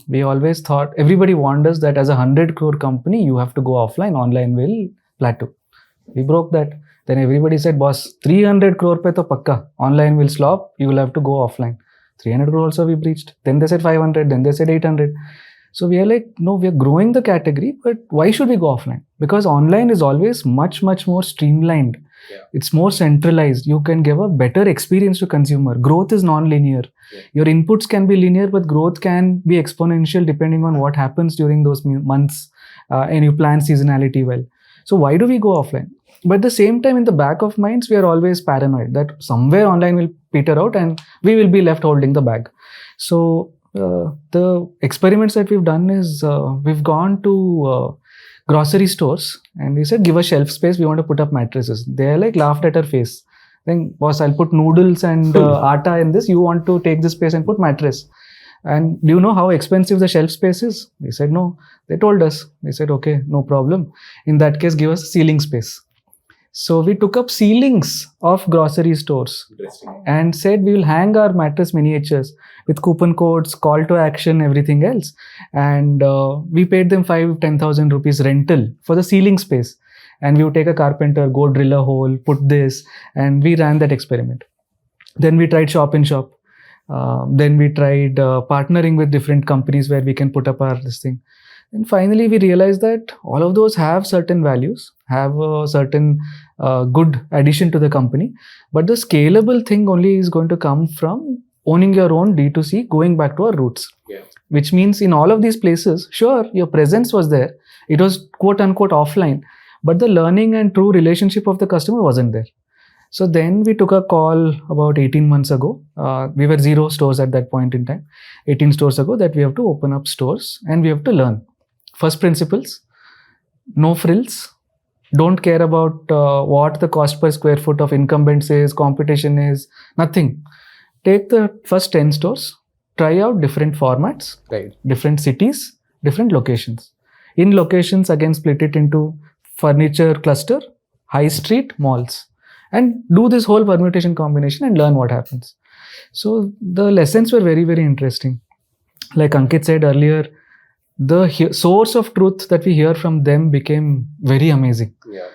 We always thought, everybody warned us that as a 100 crore company, you have to go offline, online will plateau. We broke that. Then everybody said, boss, 300 crore pe to pakka, online will slop, you will have to go offline. 300 crore also we breached. Then they said 500, then they said 800. So we are like, no, we are growing the category, but why should we go offline? Because online is always much, much more streamlined. Yeah. It's more centralized. You can give a better experience to consumer. Growth is non-linear. Yeah. Your inputs can be linear, but growth can be exponential depending on what happens during those months, and you plan seasonality well. So why do we go offline? But at the same time, in the back of minds, we are always paranoid that somewhere online will peter out and we will be left holding the bag. So the experiments that we've done is we've gone to grocery stores and we said, give us shelf space, we want to put up mattresses. They laughed at our face. Then, boss, I'll put noodles and atta in this. You want to take this space and put mattress. And do you know how expensive the shelf space is? We said, no. They told us. We said, okay, no problem. In that case, give us ceiling space. So we took up ceilings of grocery stores and said we will hang our mattress miniatures with coupon codes, call to action, everything else. And we paid them 5,000-10,000 rupees rental for the ceiling space. And we would take a carpenter, go drill a hole, put this, and we ran that experiment. Then we tried shop in shop. Then we tried partnering with different companies where we can put up this thing. And finally, we realized that all of those have certain values, have a certain good addition to the company. But the scalable thing only is going to come from owning your own D2C, going back to our roots. Yeah. Which means in all of these places, sure, your presence was there. It was quote unquote offline, but the learning and true relationship of the customer wasn't there. So then we took a call about 18 months ago. We were 0 stores at that point in time. 18 stores ago that we have to open up stores and we have to learn. First principles, no frills. Don't care about what the cost per square foot of incumbents is, competition is, nothing. Take the first 10 stores, try out different formats, right, different cities, different locations. In locations, again, split it into furniture cluster, high street, malls. And do this whole permutation combination and learn what happens. So the lessons were very, very interesting. Like Ankit said earlier, the source of truth that we hear from them became very amazing. Yeah.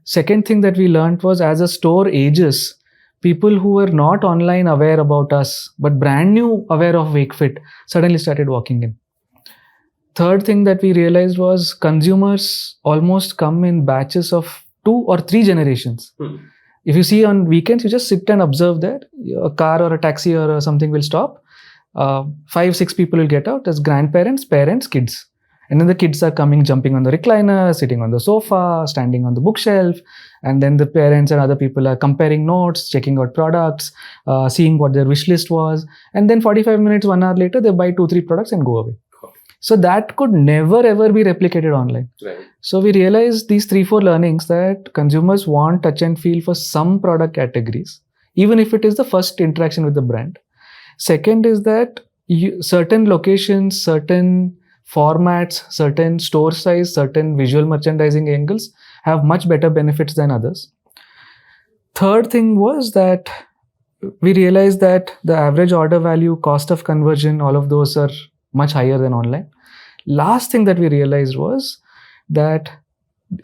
Second thing that we learned was as a store ages, people who were not online aware about us, but brand new aware of Wakefit suddenly started walking in. Third thing that we realized was consumers almost come in batches of 2 or 3 generations. If you see on weekends, you just sit and observe that a car or a taxi or something will stop. 5-6 people will get out as grandparents, parents, kids. And then the kids are coming, jumping on the recliner, sitting on the sofa, standing on the bookshelf. And then the parents and other people are comparing notes, checking out products, seeing what their wish list was. And then 45 minutes, 1 hour later, they buy 2-3 products and go away. So that could never ever be replicated online. Right. So we realized these 3-4 learnings that consumers want touch and feel for some product categories, even if it is the first interaction with the brand. Second is that certain locations, certain formats, certain store size, certain visual merchandising angles have much better benefits than others. Third thing was that we realized that the average order value, cost of conversion, all of those are much higher than online. Last thing that we realized was that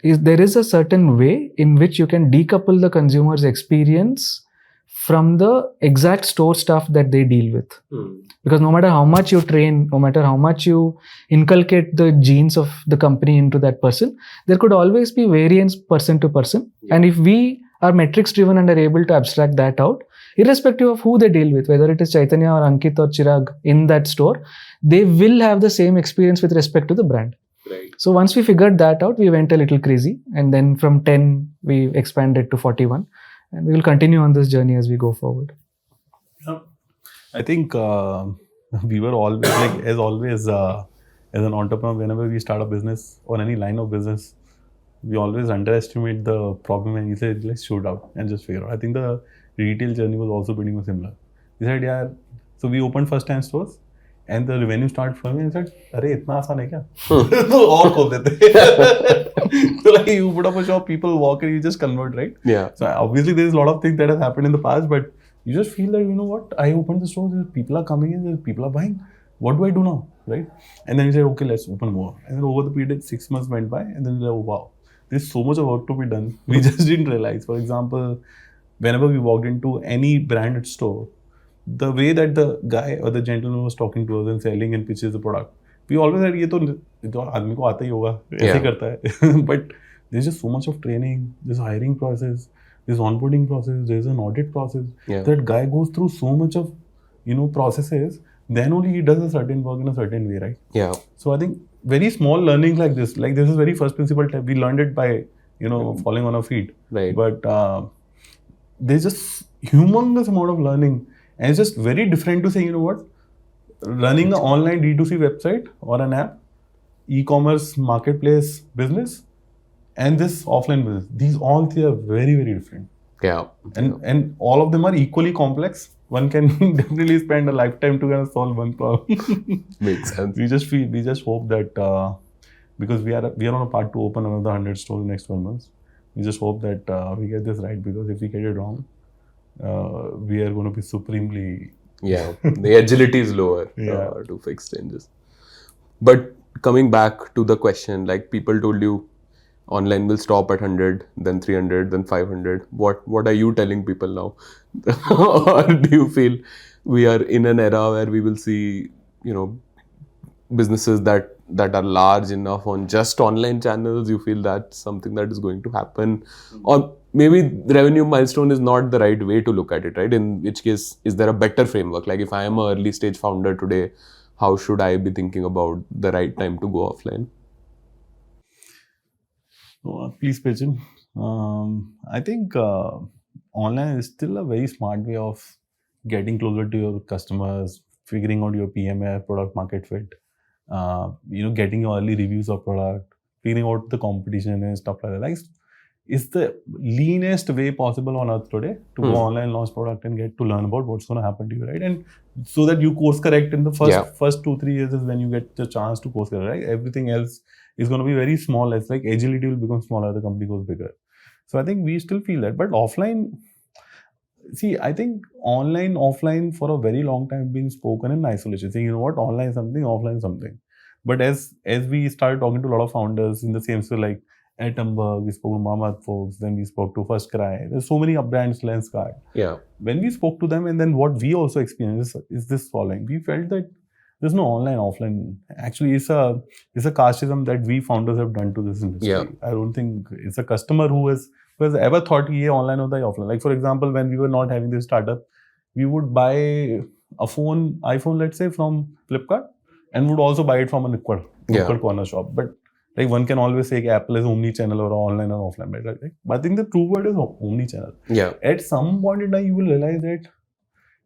there is a certain way in which you can decouple the consumer's experience from the exact store stuff that they deal with. Because no matter how much you train, no matter how much you inculcate the genes of the company into that person, there could always be variance person to person. And if we are metrics driven and are able to abstract that out, irrespective of who they deal with, whether it is Chaitanya or Ankit or Chirag in that store, they will have the same experience with respect to the brand. Right. So once we figured that out, we went a little crazy, and then from 10 we expanded to 41, and we will continue on this journey as we go forward. I think we were always like, as always, as an entrepreneur, whenever we start a business or any line of business, we always underestimate the problem and we say, let's shoot out and just figure out. I think the retail journey was also pretty much similar. We said, yeah, so we opened first 10 stores and the revenue started flowing and said, "Arey, itna aasan hai kya?" So all khol dete. So like you put up a shop, people walk and you just convert, right? Yeah. So obviously there's a lot of things that have happened in the past, but you just feel that, you know what, I opened the store, people are coming in, people are buying. What do I do now, right? And then you said, okay, let's open more. And then over the period, 6 months went by, and then you're like, oh, wow, there's so much of work to be done. We just didn't realize. For example, whenever we walked into any branded store, the way that the guy or the gentleman was talking to us and selling and pitches the product, we always said, ये तो आदमी को आता ही होगा, ऐसे करता है. But there's just so much of training, there's hiring process, there's onboarding process, there's an audit process. Yeah. That guy goes through so much of, processes. Then only he does a certain work in a certain way, right? Yeah. So I think very small learnings like this is very first principle type. We learned it by, falling on our feet. Right. But there's just humongous amount of learning. And it's just very different to say, you know what, running an online D2C website or an app, e-commerce marketplace business, and this offline business. These all three are very, very different. Yeah. And all of them are equally complex. One can definitely spend a lifetime to kind of solve one problem. Makes sense. We just hope that because we are on a path to open another 100 stores in the next 12 months. We just hope that we get this right, because if we get it wrong, we are going to be supremely... Yeah, the agility is lower to fix changes. But coming back to the question, like people told you, online will stop at 100, then 300, then 500. What are you telling people now? Or do you feel we are in an era where we will see, businesses that are large enough on just online channels? You feel that's something that is going to happen? Or maybe the revenue milestone is not the right way to look at it, right? In which case, is there a better framework? Like if I am an early stage founder today, how should I be thinking about the right time to go offline? Please pitch in. I think online is still a very smart way of getting closer to your customers, figuring out your PMF, product market fit, getting your early reviews of product, figuring out the competition and stuff like that. Like, it's the leanest way possible on earth today to go online, launch product, and get to learn about what's going to happen to you, right? And so that you course correct in the first 2-3 years is when you get the chance to course correct, right? Everything else is going to be very small. It's like agility will become smaller, the company goes bigger. So I think we still feel that. But offline, I think online, offline for a very long time been spoken in isolation. Saying, you know what, online is something, offline is something. But as we started talking to a lot of founders in the same way, like at Hamburg, we spoke to Mamad folks, then we spoke to First Cry. There's so many brands, Lenskart. Yeah. When we spoke to them, and then what we also experienced is this following. We felt that there's no online, offline. Actually, it's a casteism that we founders have done to this industry. Yeah. I don't think it's a customer who has ever thought ye online or offline. Like for example, when we were not having this startup, we would buy a iPhone, let's say, from Flipkart, and would also buy it from a Nukkad corner shop. But like one can always say Apple is omnichannel or online or offline, right? But I think the true word is omnichannel. Yeah. At some point in time, you will realize that,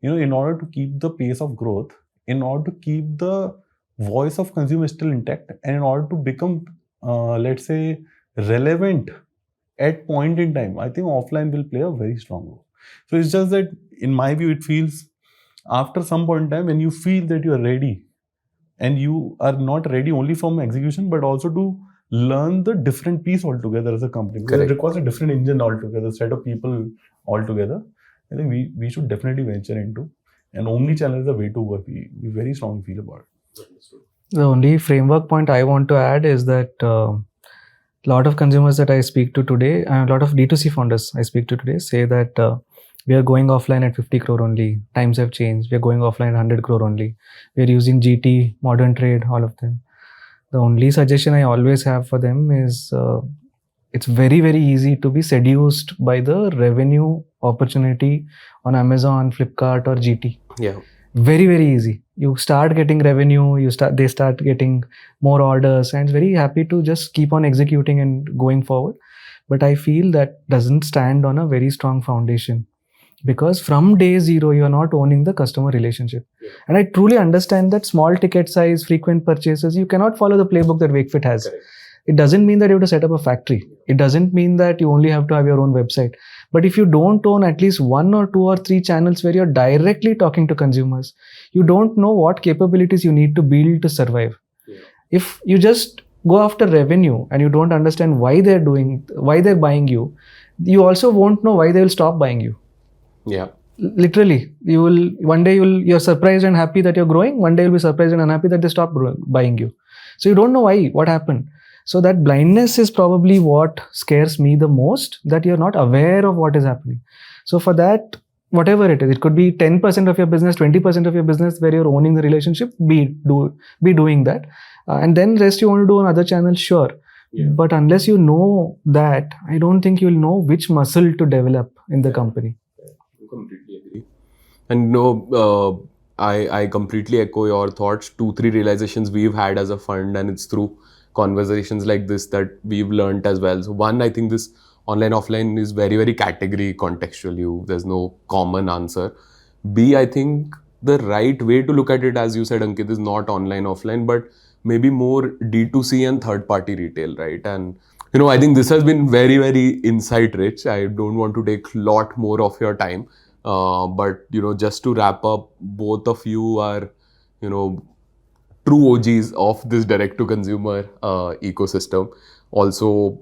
in order to keep the pace of growth, in order to keep the voice of consumer still intact, and in order to become, let's say, relevant at point in time, I think offline will play a very strong role. So it's just that, in my view, it feels after some point in time when you feel that you are ready, and you are not ready only from execution, but also to learn the different piece altogether as a company. Because it requires a different engine altogether, set of people altogether. I think we should definitely venture into. And omnichannel is the way to work. We very strongly feel about it. The only framework point I want to add is that a lot of consumers that I speak to today, a lot of D2C founders I speak to today say that we are going offline at 50 crore only. Times have changed. We are going offline at 100 crore only. We are using GT, modern trade, all of them. The only suggestion I always have for them is it's very, very easy to be seduced by the revenue opportunity on Amazon, Flipkart, or GT. Yeah. Very, very easy. You start getting revenue, they start getting more orders, and it's very happy to just keep on executing and going forward. But I feel that doesn't stand on a very strong foundation, because from day zero, you are not owning the customer relationship. Yeah. And I truly understand that small ticket size, frequent purchases, you cannot follow the playbook that Wakefit has. Correct. It doesn't mean that you have to set up a factory. It doesn't mean that you only have to have your own website. But if you don't own at least 1 or 2 or 3 channels where you're directly talking to consumers, you don't know what capabilities you need to build to survive. Yeah. If you just go after revenue and you don't understand why they're buying you, you also won't know why they will stop buying you. Yeah. Literally, you're surprised and happy that you're growing. One day you'll be surprised and unhappy that they stop buying you. So you don't know why, what happened. So that blindness is probably what scares me the most, that you're not aware of what is happening. So for that, whatever it is, it could be 10% of your business, 20% of your business where you're owning the relationship, be doing that. And then rest you want to do on other channels, sure. Yeah. But unless you know that, I don't think you'll know which muscle to develop in the company. I completely agree. And no, I completely echo your thoughts. 2-3 realizations we've had as a fund, and it's through conversations like this that we've learned as well. So one, I think this online offline is very, very category contextual. There's no common answer. B, I think the right way to look at it, as you said, Ankit, is not online offline, but maybe more D2C and third party retail, right? And I think this has been very, very insight rich. I don't want to take a lot more of your time, but just to wrap up, both of you are true OGs of this direct-to-consumer ecosystem. Also,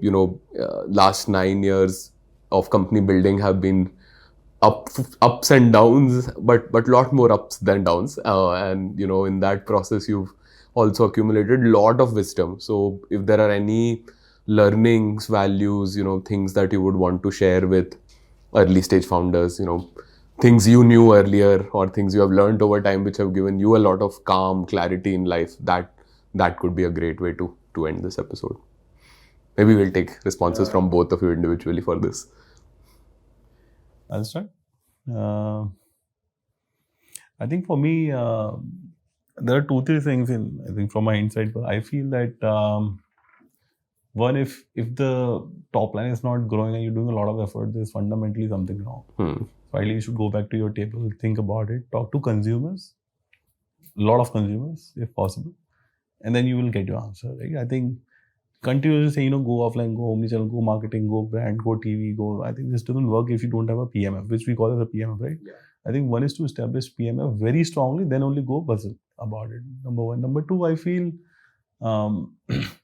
last 9 years of company building have been ups and downs, but lot more ups than downs. And in that process, you've also accumulated a lot of wisdom. So, if there are any learnings, values, things that you would want to share with early stage founders, things you knew earlier or things you have learned over time which have given you a lot of calm, clarity in life, that could be a great way to end this episode. Maybe we'll take responses from both of you individually for this. I'll start. I think for me, there are 2-3 things I think from my insight. I feel that one, if the top line is not growing and you're doing a lot of effort, there's fundamentally something wrong. Finally, you should go back to your table, think about it, talk to consumers, a lot of consumers if possible, and then you will get your answer. Right? I think continuously say, go offline, go omnichannel, go marketing, go brand, go TV, go. I think this doesn't work if you don't have a PMF, which we call as a PMF, right? Yeah. I think one is to establish PMF very strongly, then only go puzzle about it. Number one. Number two, I feel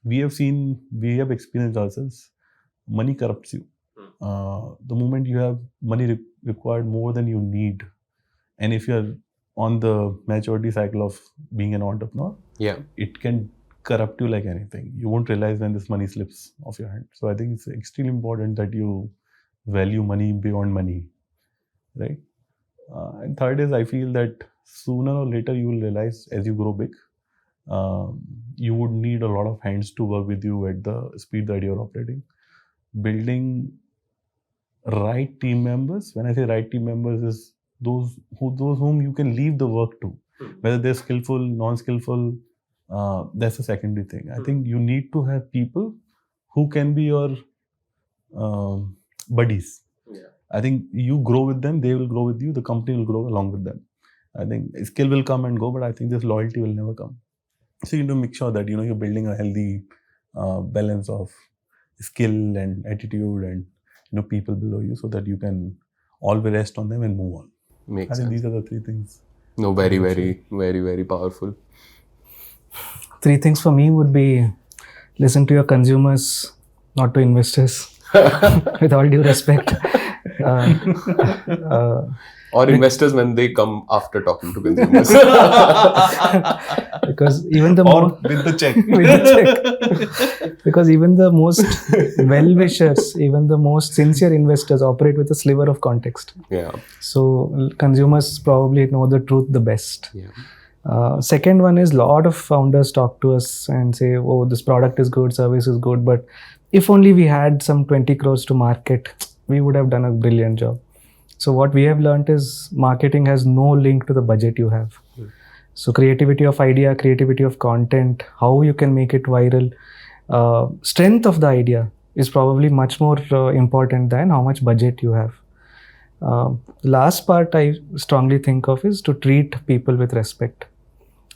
we have experienced ourselves, money corrupts you. The moment you have money required more than you need, and if you're on the maturity cycle of being an entrepreneur, it can corrupt you like anything. You won't realize when this money slips off your hand. So I think it's extremely important that you value money beyond money, right? And third is, I feel that sooner or later you will realize as you grow big, you would need a lot of hands to work with you at the speed that you're operating. Building right team members. When I say right team members, is those whom you can leave the work to, whether they're skillful, non-skillful. That's a secondary thing. I think you need to have people who can be your buddies. Yeah. I think you grow with them, they will grow with you, the company will grow along with them. I think skill will come and go, but I think this loyalty will never come. So you need to make sure that you're building a healthy balance of skill and attitude and people below you, so that you can always rest on them and move on. Makes I think sense. These are the 3 things. No, very, very, very, very powerful. 3 things for me would be: listen to your consumers, not to investors, with all due respect. Or investors when they come after talking to consumers. Because even the Or more with the check. with the check. Because even the most well-wishers, even the most sincere investors operate with a sliver of context. Yeah. So consumers probably know the truth the best. Yeah. Second one is, lot of founders talk to us and say, oh, this product is good, service is good, but if only we had some 20 crores to market, we would have done a brilliant job. So what we have learned is marketing has no link to the budget you have. So creativity of idea, creativity of content, how you can make it viral, strength of the idea is probably much more important than how much budget you have. Last part I strongly think of is to treat people with respect.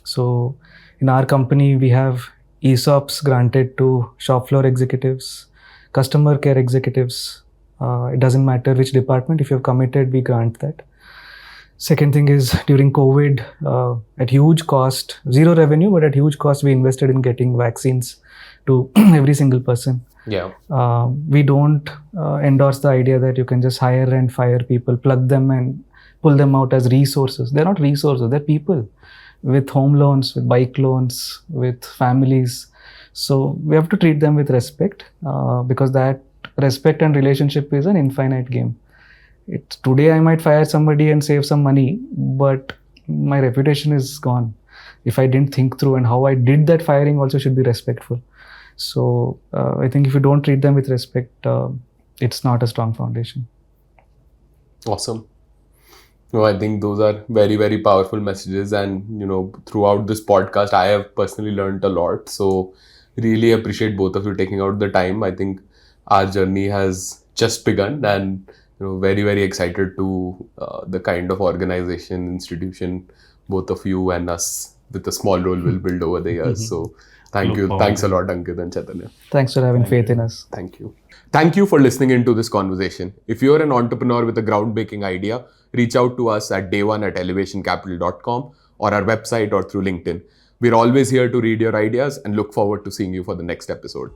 So in our company, we have ESOPs granted to shop floor executives, customer care executives. It doesn't matter which department. If you're committed, we grant that. Second thing is, during COVID, at huge cost, zero revenue, but at huge cost, we invested in getting vaccines to every single person. Yeah. We don't endorse the idea that you can just hire and fire people, plug them and pull them out as resources. They're not resources, they're people with home loans, with bike loans, with families. So we have to treat them with respect, because that respect and relationship is an infinite game. Today I might fire somebody and save some money, but my reputation is gone if I didn't think through, and how I did that firing also should be respectful. So I think if you don't treat them with respect, it's not a strong foundation. Awesome. No, I think those are very, very powerful messages. And, throughout this podcast, I have personally learned a lot. So really appreciate both of you taking out the time. I think our journey has just begun, and, very, very excited to the kind of organization, institution, both of you and us with a small role will build over the years. So thank you. Thanks a lot, Ankit and Chaitanya. Thanks for having faith in us. Thank you. Thank you for listening into this conversation. If you're an entrepreneur with a groundbreaking idea, reach out to us at day1@elevationcapital.com or our website or through LinkedIn. We're always here to read your ideas and look forward to seeing you for the next episode.